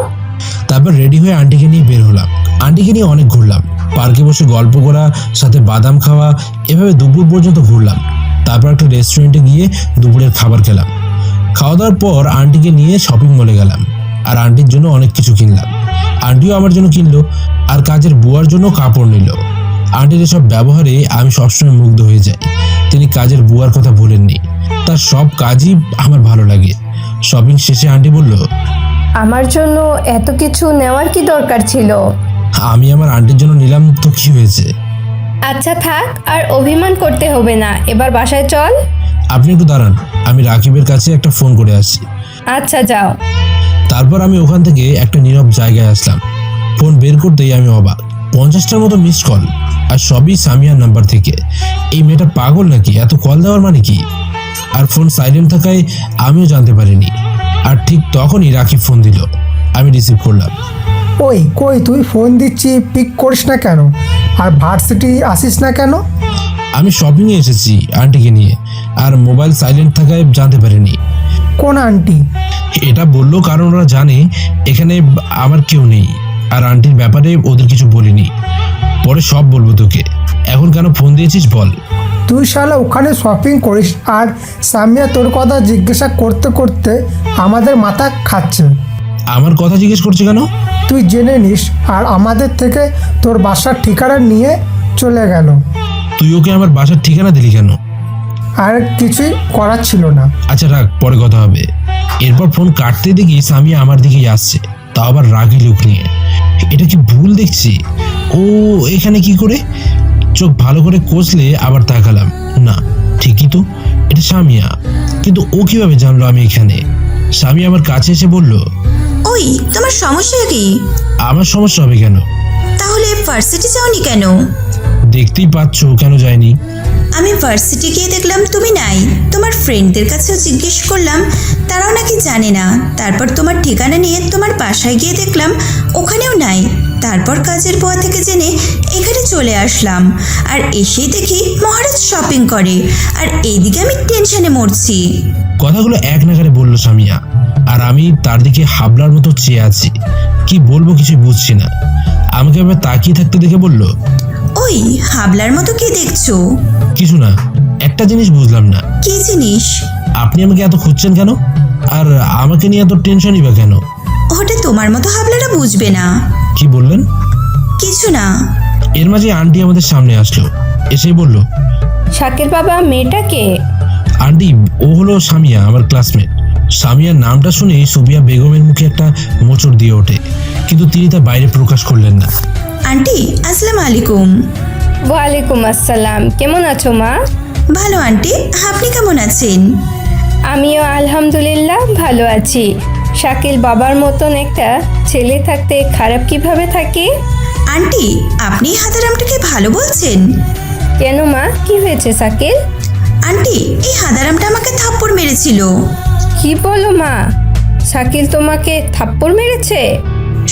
তারপর রেডি হয়ে আন্টিকে নিয়ে বের হলাম। আন্টিকে নিয়ে অনেক ঘুরলাম, পার্কে বসে গল্প করা, সাথে বাদাম খাওয়া, এভাবে দুপুর পর্যন্ত ঘুরলাম। তারপর একটা রেস্টুরেন্টে গিয়ে দুপুরের খাবার খেলাম। খাওয়া দাওয়ার পর আন্টিকে নিয়ে শপিং মলে গেলাম, আর আন্টির জন্য অনেক কিছু কিনলাম। আন্টিও আমার জন্য কিনলো, আর কাজের বুয়ার জন্য কাপড় নিল। আন্টির এসব ব্যবহারে আমি সবসময় মুগ্ধ হয়ে যাই। তিনি কাজের বুয়ার কথা ভুলেননি, তার সব কাজই আমার ভালো লাগে। শপিং শেষে আন্টি বলল, আমার জন্য এত কিছু নেওয়ার কি দরকার ছিল? আমি আমার আন্টির জন্য নিলাম তো কি হয়েছে? আচ্ছা থাক, আর অভিমান করতে হবে না। এবার বাসায় চল। আপনি একটু দাঁড়ান, আমি রাকিবের কাছে একটা ফোন করে আসি। আচ্ছা যাও। তারপর আমি ওখান থেকে একটা নীরব জায়গায় আসলাম। ফোন বের করতেই আমি অবাক, 50টার মতো মিসড কল, আর সবই সামিয়ার নাম্বার থেকে। এই মেয়েটা পাগল নাকি, এত কল দেওয়ার মানে কি? আর ফোন সাইলেন্ট থাকায় আমিও জানতে পারিনি। আর ঠিক তখনই রাকিব ফোন দিল, আমি রিসিভ করলাম। ওই কই, তুই ফোন দিচ্ছি পিক করিস না কেন? আর ভার্সিটি আসিস না কেন? আমি শপিংয়ে এসেছি আন্টিকে নিয়ে, আর মোবাইল সাইলেন্ট থাকায় জানতে পারিনি। কোন আন্টি? এটা বললো কারণ ওরা জানে এখানে আমার কেউ নেই, আর আন্টির ব্যাপারে ওদের কিছু বলিনি। পরে সব বলবো তোকে। এখন কেন ফোন দিয়েছিস বল? তুই শালা ওখানে শপিং করিস, আর সামিয়া তোর কথা জিজ্ঞাসা করতে করতে আমাদের মাথা খাচ্ছে। আমার কথা জিজ্ঞেস করছে কেন? তুই জেনে নিস, আর আমাদের থেকে তোর বাসার ঠিকানা নিয়ে চলে গেল। তুই ওকে আমার বাসার ঠিকানা দিলি কেন? আর কিছুই করার ছিল না। আচ্ছা রাখ, পরে কথা হবে। এরপর ফোন কাটতে দেখি সামিয়া আমার দিকেই আসছে, তাও আবার রাগি লুক নিয়ে। এটা কি ভুল দেখছি? ও এখানে কি করে? চোখ ভালো করে কষলে আবার তাকালাম, না ঠিকই তো, এটা সামিয়া। কিন্তু ও কিভাবে জানলো আমি এখানে? সামিয়া আমার কাছে এসে বলল, ওই তোমার সমস্যা কি? আমার সমস্যা হবে কেন? তাহলে ভার্সিটি যাওনি কেন? দেখতেই পাচ্ছ কেন যায়নি। আমি ভার্সিটি গিয়ে দেখলাম তুমি নাই। তোমার ফ্রেন্ডদের কাছেও জিজ্ঞেস করলাম, তারাও নাকি জানে না। তারপর তোমার ঠিকানা নিয়ে তোমার বাসায় গিয়ে দেখলাম ওখানেও নাই। তারপর কাজের বুয়া থেকে জেনে এখানে চলে আসলাম, আর এসেই দেখি মহারাজ শপিং করে, আর এইদিকে আমি টেনশনে মরছি। কথাগুলো এক নাগারে বলল সামিয়া, আর আমি তার দিকে হাবলার মতো চেয়ে আছি। কি বলবো কিছু বুঝছি না। আমাকে এবার তাকিয়ে থাকতে দেখে বলল, ওই হাবলার মতো কি দেখছো? কিছু না, একটা জিনিস বুঝলাম না। কি জিনিস? আপনি আমাকে এত খুঁজছেন কেন, আর আমাকে নিয়ে এত টেনশনই বা কেন? ওটা তোমার মতো হাবলারা বুঝবে না। কি বললেন? কিছু না। এর মাঝে আন্টি আমাদের সামনে আসলো, এসেই বলল, শাকিল বাবা, মেয়েটা কে? আন্টি, ও হলো সামিয়া, আমার ক্লাসমেট। সামিয়ার নামটা শুনে সুবিয়া বেগমের মুখে একটা মোচড় দিয়ে ওঠে, কিন্তু তিনি তা বাইরে প্রকাশ করলেন না। আন্টি, আসসালামু আলাইকুম। ওয়ালাইকুম আসসালাম। কেমন আছো মা? ভালো আন্টি, আপনি কেমন আছেন? আমিও আলহামদুলিল্লাহ ভালো আছি। শাকিল বাবার মতন একটা ছেলে থাকতে খারাপ কিভাবে থাকে? আন্টি, আপনি হাদারামটাকে ভালো বলছেন? কেন মা, কি হয়েছে শাকিল? আন্টি, এই হাদারামটা আমাকে থাপ্পড় মেরেছিল। কি বলো মা, শাকিল তোমাকে থাপ্পড় মেরেছে?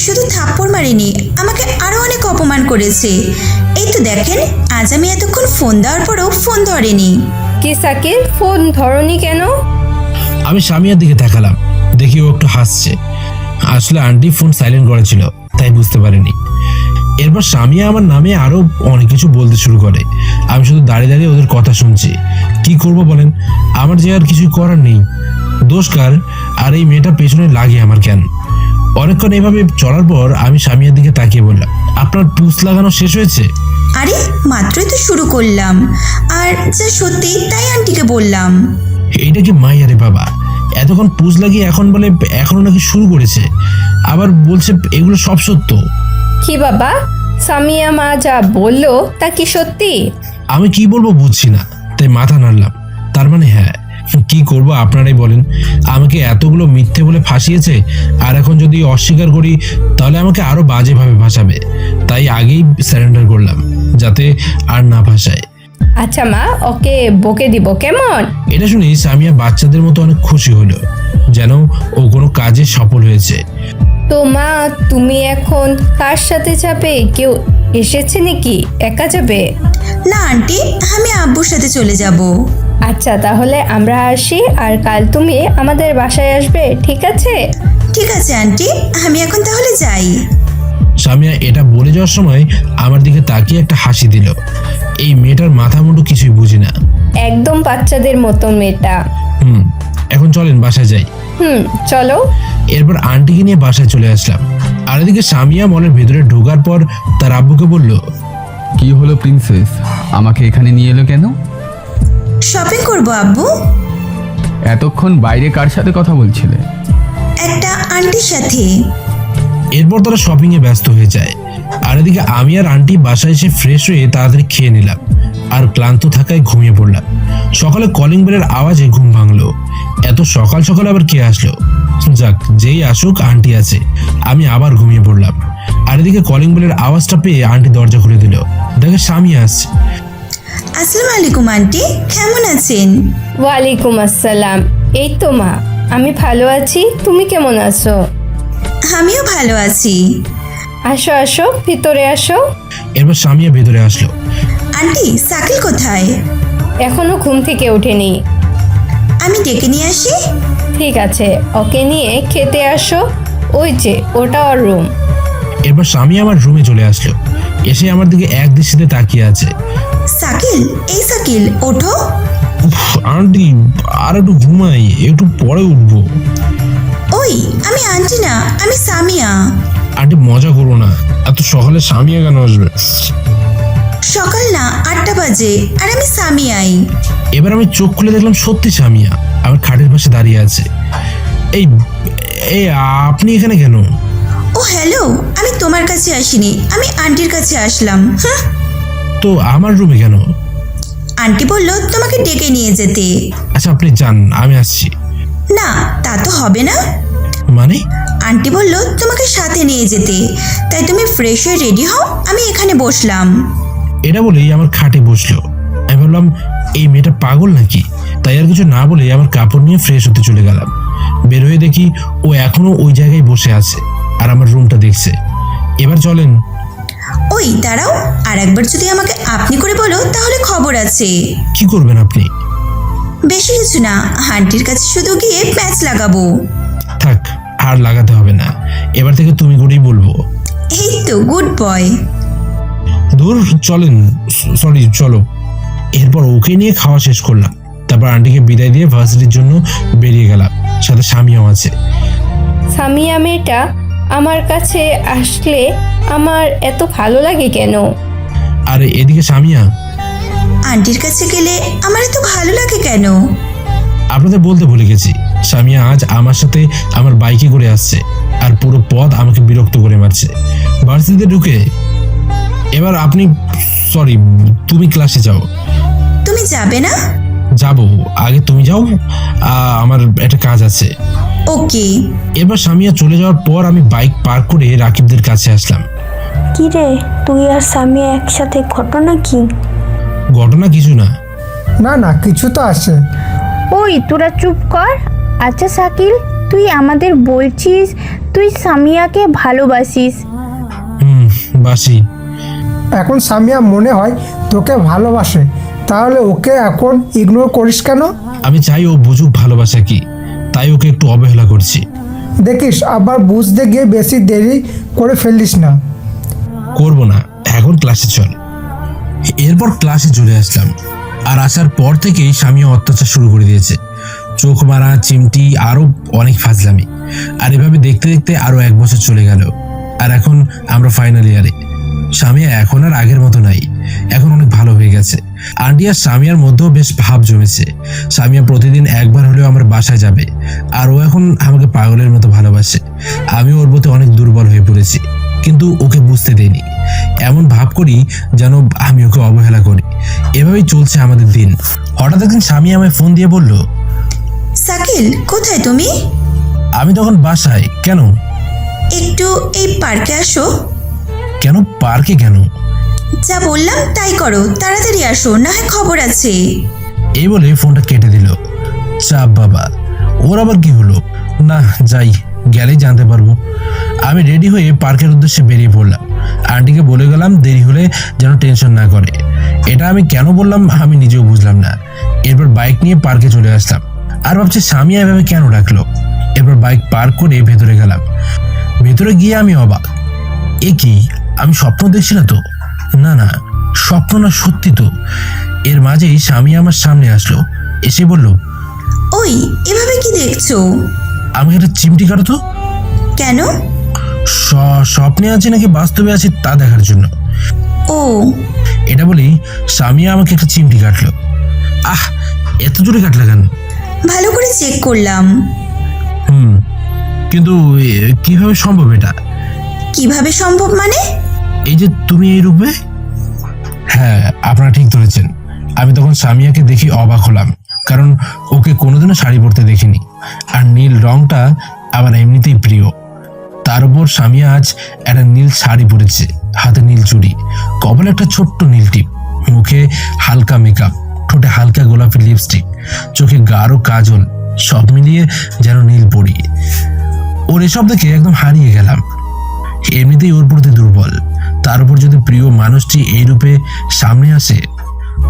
শুধু থাপ্পড় মারিনি, আমাকে আরো অনেক অপমান করেছে। এই তো দেখেন, আজ আমি এতক্ষণ ফোন দেওয়ার পরেও ফোন ধরেনি। কি শাকিল, ফোন ধরনি কেন? আমি সামিয়ার দিকে তাকালাম, দেখি ও একটু হাসছে। আসলে আন্টি ফোন সাইলেন্ট করেছিল, তাই বুঝতে পারিনি। এরপর সামিয়া আমার নামে আরো অনেক কিছু বলতে শুরু করে। আমি শুধু দাঁড়িয়ে দাঁড়িয়ে ওদের কথা শুনছি। কি করব বলেন, আমার যে আর কিছুই করার নেই। দোষ কার? আর এই মেয়েটা পেছনে লাগে আমার কেন? অনেকক্ষণ এভাবে চলার পর আমি সামিয়ার দিকে তাকিয়ে বললাম, আপনার পুষ লাগানো শেষ হয়েছে? আরে মাত্রই তো শুরু করলাম, আর যা সত্যি তাই আন্টিকে বললাম। এইটা কি মাইয়া রে বাবা, এতক্ষণ পুষ লাগিয়ে এখন বলে এখনো নাকি শুরু করেছে, আবার বলছে এগুলো সব সত্য। কি বাবা, সামিয়া মা যা বললো তা কি সত্যি? আমি কি বলবো বুঝছি না, তাই মাথা নাড়লাম। তার মানে হ্যাঁ, কি করব আপনারাই বলেন। আমাকে এতগুলো মিথ্যে বলে ফাঁসিয়েছে, আর এখন যদি অস্বীকার করি তাহলে আমাকে আরো বাজেভাবে ভাসাবে। তাই আগেই সারেন্ডার করলাম, যাতে আর না ভাসায়। আচ্ছা মা, ওকে বকে দিব কেমন? এটা শুনে সামিয়া বাচ্চাদের মতো অনেক খুশি হলো, যেন ও কোনো কাজে সফল হয়েছে। তো মা, তুমি এখন কার সাথে যাবে? কেউ এসেছে নাকি? একা যাবে? না আন্টি, আমি আব্বুর সাথে চলে যাব। আচ্ছা, তাহলে আমরা আসি, আর কাল তুমি আমাদের বাসায় আসবে, ঠিক আছে? ঠিক আছে আন্টি, আমি এখন তাহলে যাই। সামিয়া এটা বলে যাওয়ার সময় আমার দিকে তাকিয়ে একটা হাসি দিল। এই মেয়েটার মাথা মুন্ডু কিছুই বুঝি না, একদম বাচ্চাদের মতো মেয়েটা। এখন চলেন বাসায় যাই। চলো। এরপর আন্টিকে নিয়ে বাসায় চলে আসলাম। আর এদিকে সামিয়া মলের ভেতরে ঢোকার পর তার আব্বুকে বলল, কি হলো প্রিন্সেস, আমাকে এখানে নিয়ে এলো কেন? শপিং করব আব্বু। এতক্ষণ বাইরে কার সাথে কথা বলছিলে? একটা আন্টির সাথে। এরপর তারা শপিং এ ব্যস্ত হয়ে যায়। আর এদিকে আমি আর আন্টি বাসায় এসে ফ্রেশ হয়ে তাড়াতাড়ি খেয়ে নিলাম, আর ক্লান্ত থাকায় ঘুমিয়ে পড়লাম। সকালে কলিং বেলের আওয়াজে ঘুম ভাঙলো। এত সকাল সকাল আবার কে আসলো? যাক, যেই আসুক আন্টি আছে। আমি আবার ঘুমিয়ে পড়লাম। আর এদিকে কলিং বেলের আওয়াজটা পেয়ে আন্টি দরজা খুলে দিল। দেখে সামিয়া আসছে। আসসালামু আলাইকুম আন্টি, কেমন আছেন? ওয়ালাইকুম আসসালাম। এই তো মা, আমি ভালো আছি, তুমি কেমন আছো? আমিও ভালো আছি। আসো আসো, ভিতরে আসো। এরপর সামিয়া ভেতরে আসলো। আন্টি, সাকিল কোথায়? এখনো ঘুম থেকে ওঠেনি। আমি ডেকে নিয়ে আসি। ঠিক আছে, ওকে নিয়ে খেতে আসো। ওই যে ওটা ওর রুম। এরপর সামিয়া আমার রুমে চলে আসলো, এসে আমার দিকে এক দৃষ্টিতে তাকিয়ে আছে। সাকিল, এই সাকিল, ওঠো। আন্টি, আর একটু ঘুমাই, একটু পরে উঠবো। ওই, আমি আন্টি না, আমি সামিয়া। আন্টি মজা করো না, এত সকালে সামিয়া কেন আসবে? সকাল না, 8টা বাজে, আর আমি সামিয়াই। এবার আমি চোখ খুলে দেখলাম সত্যি সামিয়া আমার খাটের পাশে দাঁড়িয়ে আছে। এই এই আপনি এখানে কেন? ও হ্যালো, আমি তোমার কাছে আসিনি, আমি আন্টির কাছে আসলাম। তো তো আমার রুমে কেন? আন্টি বলল তোমাকে ডেকে নিয়ে যেতে। আচ্ছা আপনি যান, আমি আসছি। না, তা তো হবে না। মানে? আন্টি বলল তোমাকে সাথে নিয়ে যেতে, তাই তুমি ফ্রেশ হয়ে রেডি হও, আমি এখানে বসলাম। এটা বলেই আমার খাটে বসলো। আমি ভাবলাম এই মেয়েটা পাগল নাকি, তাই আর কিছু না বলে আমার কাপড় নিয়ে ফ্রেশ হতে চলে গেলাম। বের হয়ে দেখি ও এখনো ওই জায়গায় বসে আছে আর আমার রুমটা দেখছে। এবার চলেন। ওই দাঁড়াও, আর একবার যদি আমাকে আপনি করে বলো তাহলে খবর আছে। কি করবেন আপনি? বেশি কিছু না, আন্টির কাছে শুধু গিয়ে প্যাচ লাগাবো। থাক, আর লাগাতে হবে না, এবার থেকে তুমি করেই বলবো। এই তো গুড বয়। দূর চলেন, সরি চলো। এরপর ওকে নিয়ে খাওয়া শেষ করলাম। তারপর আন্টিকে বিদায় দিয়ে ভার্সিটির জন্য বেরিয়ে গেলাম, সাথে স্বামীও আছে। সামিয়া মেয়েটা আমার কাছে আসলে আমার এত ভালো লাগে কেন? আর এদিকে স্বামীয়া, আন্টির কাছে গেলে আমার এত ভালো লাগে কেন? আপনাদের বলতে ভুলে গেছি, স্বামীয়া আজ আমার সাথে আমার বাইকে করে আসছে আর পুরো পথ আমাকে বিরক্ত করে মারছে ভার্সিটিতে ঢুকে। এবার আপনি, সরি, তুমি ক্লাসে যাও। তুমি যাবে না? যাবো, আগে তুমি যাও, আমার একটা কাজ আছে। ওকে। এবার স্বামীয়া চলে যাওয়ার পর আমি বাইক পার্ক করে রাকিবদের কাছে আসলাম। কি রে, তুই আর সামিয়া একসাথে, ঘটনা কি? ঘটনা কিছু না। না না, কিছু তো আছে। ওই তোরা চুপ কর। আচ্ছা শাকিল, তুই আমাদের বলছিস তুই সামিয়াকে ভালোবাসিস? বাসি। এখন সামিয়া মনে হয় তোকে ভালোবাসে, তাহলে ওকে এখন ইগনোর করিস কেন? আমি চাই ও বুঝুক ভালোবাসা কি, তাই ওকে একটু অবহেলা করছি। দেখিস আবার বুঝতে গিয়ে বেশি দেরি করে ফেলিস না। করবো না, এখন ক্লাসে চল। এরপর ক্লাসে চলে আসলাম, আর আসার পর থেকেই স্বামীও অত্যাচার শুরু করে দিয়েছে। চোখ মারা, চিমটি, আরো অনেক ফাজলামি। আর এভাবে দেখতে দেখতে আরো 1 বছর চলে গেল, আর এখন আমরা ফাইনাল ইয়ারে। স্বামী এখন আর আগের মতো নাই, এখন অনেক ভালো হয়ে গেছে। আন্টি আর স্বামীর মধ্যেও বেশ ভাব জমেছে। স্বামী প্রতিদিন একবার হলেও আমার বাসায় যাবে, আর ও এখন আমাকে পাগলের মতো ভালোবাসে। আমি ওর প্রতি অনেক দুর্বল হয়ে পড়েছি, কিন্তু ওকে বুঝতে দেইনি। এমন ভাব করি যেন আমি ওকে অবহেলা করি। এভাবেই চলছে আমাদের দিন। হঠাৎ একদিন স্বামী আমায় ফোন দিয়ে বলল, শাকিল কোথায় তুমি? আমি তখন বাসায়। কেন? একটু এই পার্কে আসো। কেন পার্কে কেন? যা বললাম তাই করো, তাড়াতাড়ি আসো, না হয় খবর আছে। এই বলে ফোনটা কেটে দিল। চাপ বাবা, ওর আবার কি হলো? না যাই, গেলেই জানতে পারবো। আমি রেডি হয়ে পার্কের উদ্দেশ্যে বেরিয়ে পড়লাম। আন্টিকে বলে গেলাম দেরি হলে যেন টেনশন না করে। এটা আমি কেন বললাম আমি নিজেও বুঝলাম না। এরপর বাইক নিয়ে পার্কে চলে আসলাম, আর ভাবছি স্বামী এভাবে কেন ডাকলো। এরপর বাইক পার্ক করে ভেতরে গেলাম। ভেতরে গিয়ে আমি অবাক, এ কি, আমি স্বপ্ন দেখছি না তো? না না, স্বপ্ন না, সত্যি তো। এর মাঝেই স্বামী আমার সামনে আসলো, এসে বলল, ওই এভাবে কি দেখছো? আমাকে একটা চিমটি কাটো তো। কেন? স্বপ্নে আছে নাকি বাস্তবে আছে তা দেখার জন্য। ও। এটা বলেই স্বামী আমাকে একটা চিমটি কাটলো। আহ, এত জোরে কাটলো কেন? ভালো করে চেক করলাম। কিন্তু কিভাবে সম্ভব এটা? কিভাবে সম্ভব মানে? এই যে তুমি এই রূপে। হ্যাঁ, আপনারা ঠিক ধরেছেন। আমি তখন সামিয়াকে দেখি অবাক হলাম, কারণ ওকে কোনোদিনও শাড়ি পরতে দেখিনি। আর নীল রংটা আবার এমনিতেই প্রিয়। তার উপর সামিয়া আজ একটা নীল শাড়ি পরেছে, হাতে নীল চুড়ি, কপালে একটা ছোট্ট নীল টিপ, মুখে হালকা মেকআপ, ঠোঁটে হালকা গোলাপি লিপস্টিক, চোখে গাঢ় কাজল, সব মিলিয়ে যেন নীল পরি। ওর এসব দেখে একদম হারিয়ে গেলাম। এমনিতেই ওর প্রতি দুর্বল, তার উপর যদি প্রিয় মানুষটি এই রূপে সামনে আসে,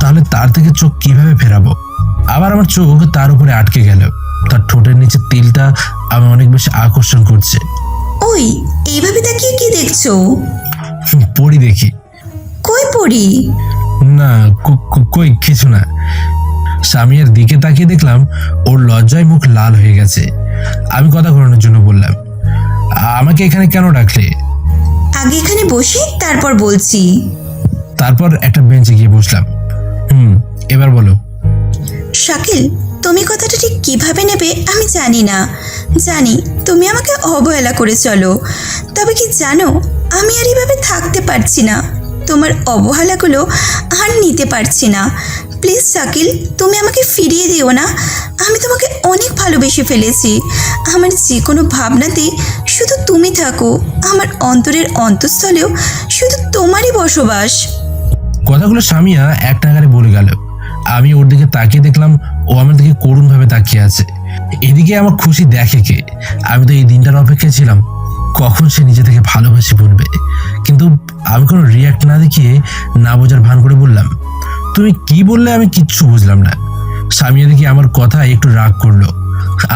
তাহলে তার থেকে চোখ কিভাবে ফেরাবো? আবার আমার চোখ তার উপরে আটকে গেল। তার ঠোঁটের নিচে তিলটা আমি অনেক বেশি আকর্ষণ করছে। ওই এইভাবে তাকিয়ে কি দেখছো? পরি দেখি। কই পরি? না, কই কিছু না। স্বামীর দিকে তাকিয়ে দেখলাম ওর লজ্জায় মুখ লাল হয়ে গেছে। আমি কথা ঘোরানোর জন্য বললাম, আমাকে এখানে কেন ডাকলে? আগে এখানে বসি, তারপর বলছি। তারপর একটা বেঞ্চে গিয়ে বসলাম। এবার বলো। শাকিল, তুমি কথাটা ঠিক কিভাবে নেবে আমি জানি না। জানি তুমি আমাকে অবহেলা করে চলো, তবে কি জানো, আমি আর এভাবে থাকতে পারছি না। তোমার অবহেলাগুলো আর নিতে পারছি না। প্লিজ শাকিল, তুমি আমাকে ফিরিয়ে দিও না। আমি তোমাকে অনেক ভালোবেসে ফেলেছি। আমার যে কোনো ভাবনাতেই শুধু তুমি থাকো। আমার অন্তরের অন্তঃস্থলেও শুধু তোমারই বসবাস। কথাগুলো সামিয়া এক নাগারে বলে গেল। আমি ওর দিকে তাকিয়ে দেখলাম ও আমার দিকে করুণভাবে তাকিয়ে আছে। এদিকে আমার খুশি দেখে কে? আমি তো এই দিনটার অপেক্ষায় ছিলাম কখন সে নিজে থেকে ভালোবাসি বলবে। কিন্তু আমি কোনো রিয়াক্ট না দেখিয়ে না বোঝার ভান করে বললাম, তুমি কি বললে আমি কিচ্ছু বুঝলাম না। সামিয়া দেখি আমার কথা একটু রাগ করলো।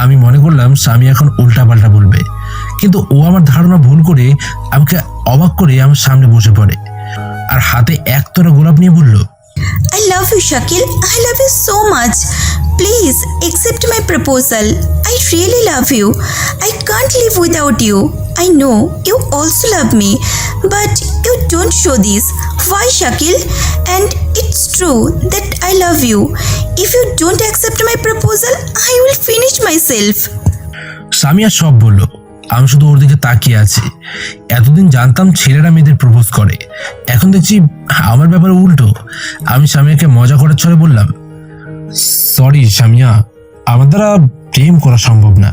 আমি মনে করলাম সামিয়া এখন উল্টাপাল্টা বলবে, কিন্তু ও আমার ধারণা ভুল করে আমাকে অবাক করে আমার সামনে বসে পড়ে আর হাতে একতরা গোলাপ নিয়ে বলল, I love you, Shakil. I love you so much. Please accept my proposal. I really love you. I can't live without you. I know you also love me, but you don't show this. Why, Shakil? And it's true that I love you. If you don't accept my proposal, I will finish myself. Samia সব বলল। আমি শুধু ওর দিকে তাকিয়ে আছি। এতদিন জানতাম ছেলেরা মেয়েদের প্রপোজ করে, এখন দেখছি আমার ব্যাপারে উল্টো। আমি সামিয়াকে মজা করার ছলে বললাম, সরি সামিয়া, আমার দ্বারা প্রেম করা সম্ভব না।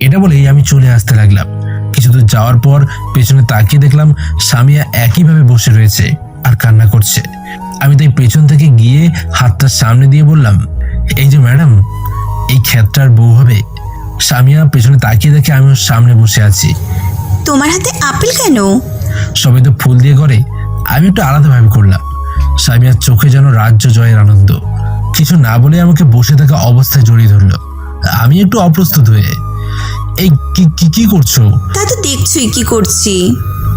এটা বলেই আমি চলে আসতে লাগলাম। কিছু দূর যাওয়ার পর পেছনে তাকিয়ে দেখলাম সামিয়া একইভাবে বসে রয়েছে আর কান্না করছে। আমি তাই পেছন থেকে গিয়ে হাতটা সামনে দিয়ে বললাম, এই যে ম্যাডাম, এই ক্ষেতটার বউ হবে। সামিয়া পেছনে তাকিয়ে দেখে আমি ওর সামনে বসে আছি। তোমার হাতে আপেল কেন? সবাই তো ফুল দিয়ে করে, আমি একটু আলাদাভাবে করলাম। সামিয়ার চোখে যেন রাজ্য জয়ের আনন্দ। কিছু না বলে আমাকে বসে থাকা অবস্থায় জড়িয়ে ধরলো। আমি একটু অপ্রস্তুত হয়ে, এই কি করছো? তা তো দেখছই কি করছি।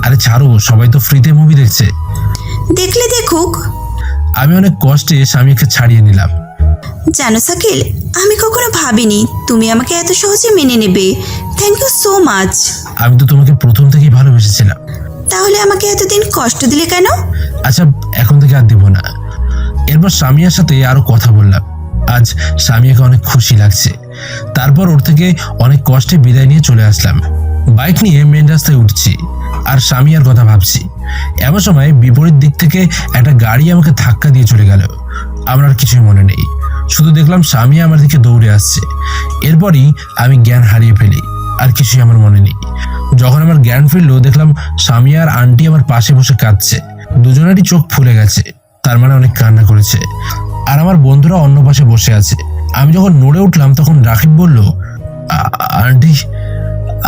আরে ছাড়ো, সবাই তো ফ্রিতে মুভি দেখছে। দেখলে দেখুক। আমি অনেক কষ্টে স্বামীকে ছাড়িয়ে নিলাম। জানো শাকিল, আমি কখনো ভাবিনি তুমি আমাকে এত সহজে মেনে নেবে। Thank you so much. আমি তো তোমাকে প্রথম থেকেই ভালোবেসেছিলাম। তাহলে আমাকে এতদিন কষ্ট দিলে কেন? আচ্ছা, এখন থেকে আর দেব না। এরপর সামিয়ার সাথে আরো কথা বললাম। আজ সামিয়াকে অনেক খুশি লাগছে। তারপর ওর থেকে অনেক কষ্টে বিদায় নিয়ে চলে আসলাম। বাইক নিয়ে মেন রাস্তায় উঠছি আর সামিয়ার কথা ভাবছি। এমন সময় বিপরীত দিক থেকে একটা গাড়ি আমাকে ধাক্কা দিয়ে চলে গেল। আমার আর কিছুই মনে নেই, শুধু দেখলাম সামিয়া আমার দিকে দৌড়ে আসছে। এরপরই আমি জ্ঞান হারিয়ে ফেলি, আর কিছুই আমার মনে নেই। যখন আমার জ্ঞান ফিরলো দেখলাম সামিয়া আর আন্টি আমার পাশে বসে কাঁদছে। দুজনেরই চোখ ফুলে গেছে, তার মানে অনেক কান্না করেছে। আর আমার বন্ধুরা অন্য পাশে বসে আছে। আমি যখন নড়ে উঠলাম তখন রাকিব বলল, আন্টি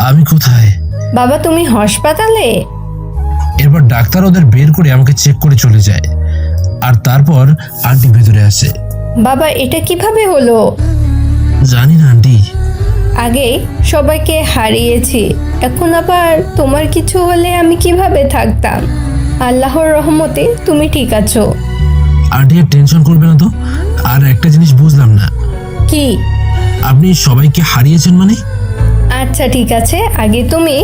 আমি কোথায়? বাবা, তুমি হাসপাতালে? এরপর ডাক্তার ওদের বের করে আমাকে চেক করে চলে যায়। আর তারপর আন্টি ভেতরে আসে। বাবা, এটা কিভাবে হলো? জানি না আন্টি। আগে সবাইকে হারিয়েছি, এখন আবার তোমার কিছু হলে আমি কিভাবে থাকতাম? আল্লাহর রহমতে তুমি ঠিক আছো। আন্টি আর টেনশন করবে না তো। আর একটা জিনিস বুঝলাম না। কি? আপনি সবাইকে হারিয়েছেন মানে? আচ্ছা ঠিক আছে, আগে তুমি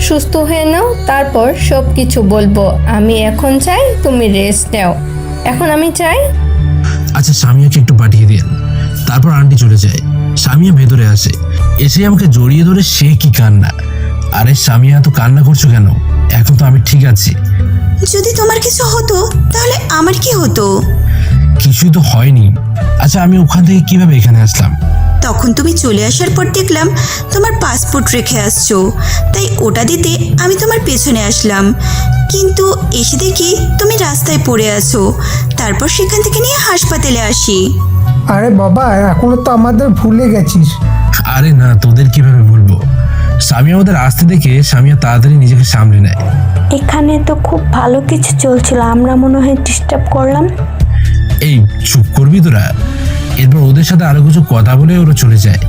সুস্থ হয়ে নাও, তারপর সব কিছু বলবো। আমি এখন চাই তুমি রেস্ট নাও। এখন আমি চাই। আচ্ছা, সামিয়াকে একটু পাঠিয়ে দিন। তারপর আন্টি চলে যায়। সামিয়া ভেতরে আসে, এসে আমাকে জড়িয়ে ধরে সে কি কান্না। আরে সামিয়া, এত কান্না করছো কেন? এখন তো আমি ঠিক আছি। যদি তোমার কিছু হতো তাহলে আমার কি হতো? কিছুই তো হয়নি। আচ্ছা, আমি ওখান থেকে কিভাবে এখানে আসলাম? তখন তুমি চলে আসার পর দেখলাম তোমার পাসপোর্ট রেখে আসছো, তাই ওটা দিতে আমি তোমার পেছনে আসলাম। কিন্তু এসে দেখি তুমি রাস্তায় পড়ে আছো। তারপর সেখান থেকে নিয়ে হাসপাতালে আসি। আরে বাবা, এখনো তো আমাদের ভুলে গেছিস। আরে না, তোদের কিভাবে বলবো? সামিয়া ওদের আসতে দেখে সামিয়া তাড়াতাড়ি নিজেকে সামলে নেয়। এখানে তো খুব ভালো কিছু চলছিল, আমরা মনে হয় ডিস্টার্ব করলাম। এই চুপ করবি তোরা। এরপর ওদের সাথে আরো কিছু কথা বলে ওরা চলে যায়।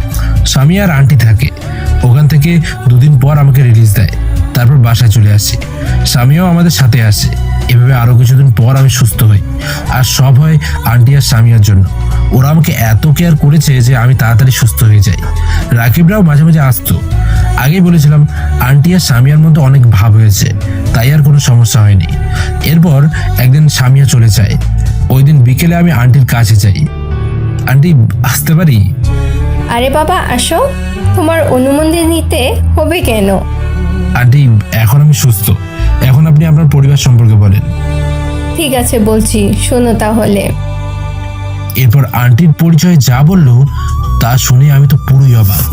সামিয়া আর আন্টি থাকে। ওখান থেকে দুদিন পর আমাকে রিলিজ দেয়। তারপর বাসায় চলে আসি। সামিয়াও আমাদের সাথে আসে। এভাবে আরো কিছুদিন পর আমি সুস্থ হই। আর সব হয় আন্টি আর সামিয়ার জন্য। ওরা আমাকে এত কেয়ার করেছে যে আমি তাড়াতাড়ি সুস্থ হয়ে যাই। রাকিবরাও মাঝে মাঝে আসতো। আগেই বলেছিলাম আন্টি আর সামিয়ার মধ্যে অনেক ভাব হয়েছে, তাই আর কোনো সমস্যা হয়নি। এরপর একদিন সামিয়া চলে যায়। ওই দিন বিকেলে আমি আন্টির কাছে যাই। আন্টি, আসতে পারি? আরে বাবা আসো, তোমার অনুমতি নিতে হবে কেন? আন্টি, এখন আমি সুস্থ। এখন আপনি আপনার পরিবার সম্পর্কে বলেন। ঠিক আছে বলছি, শোনো তাহলে। এরপর আন্টির পরিচয় যা বললো তা শুনে আমি তো পুরোই অবাক।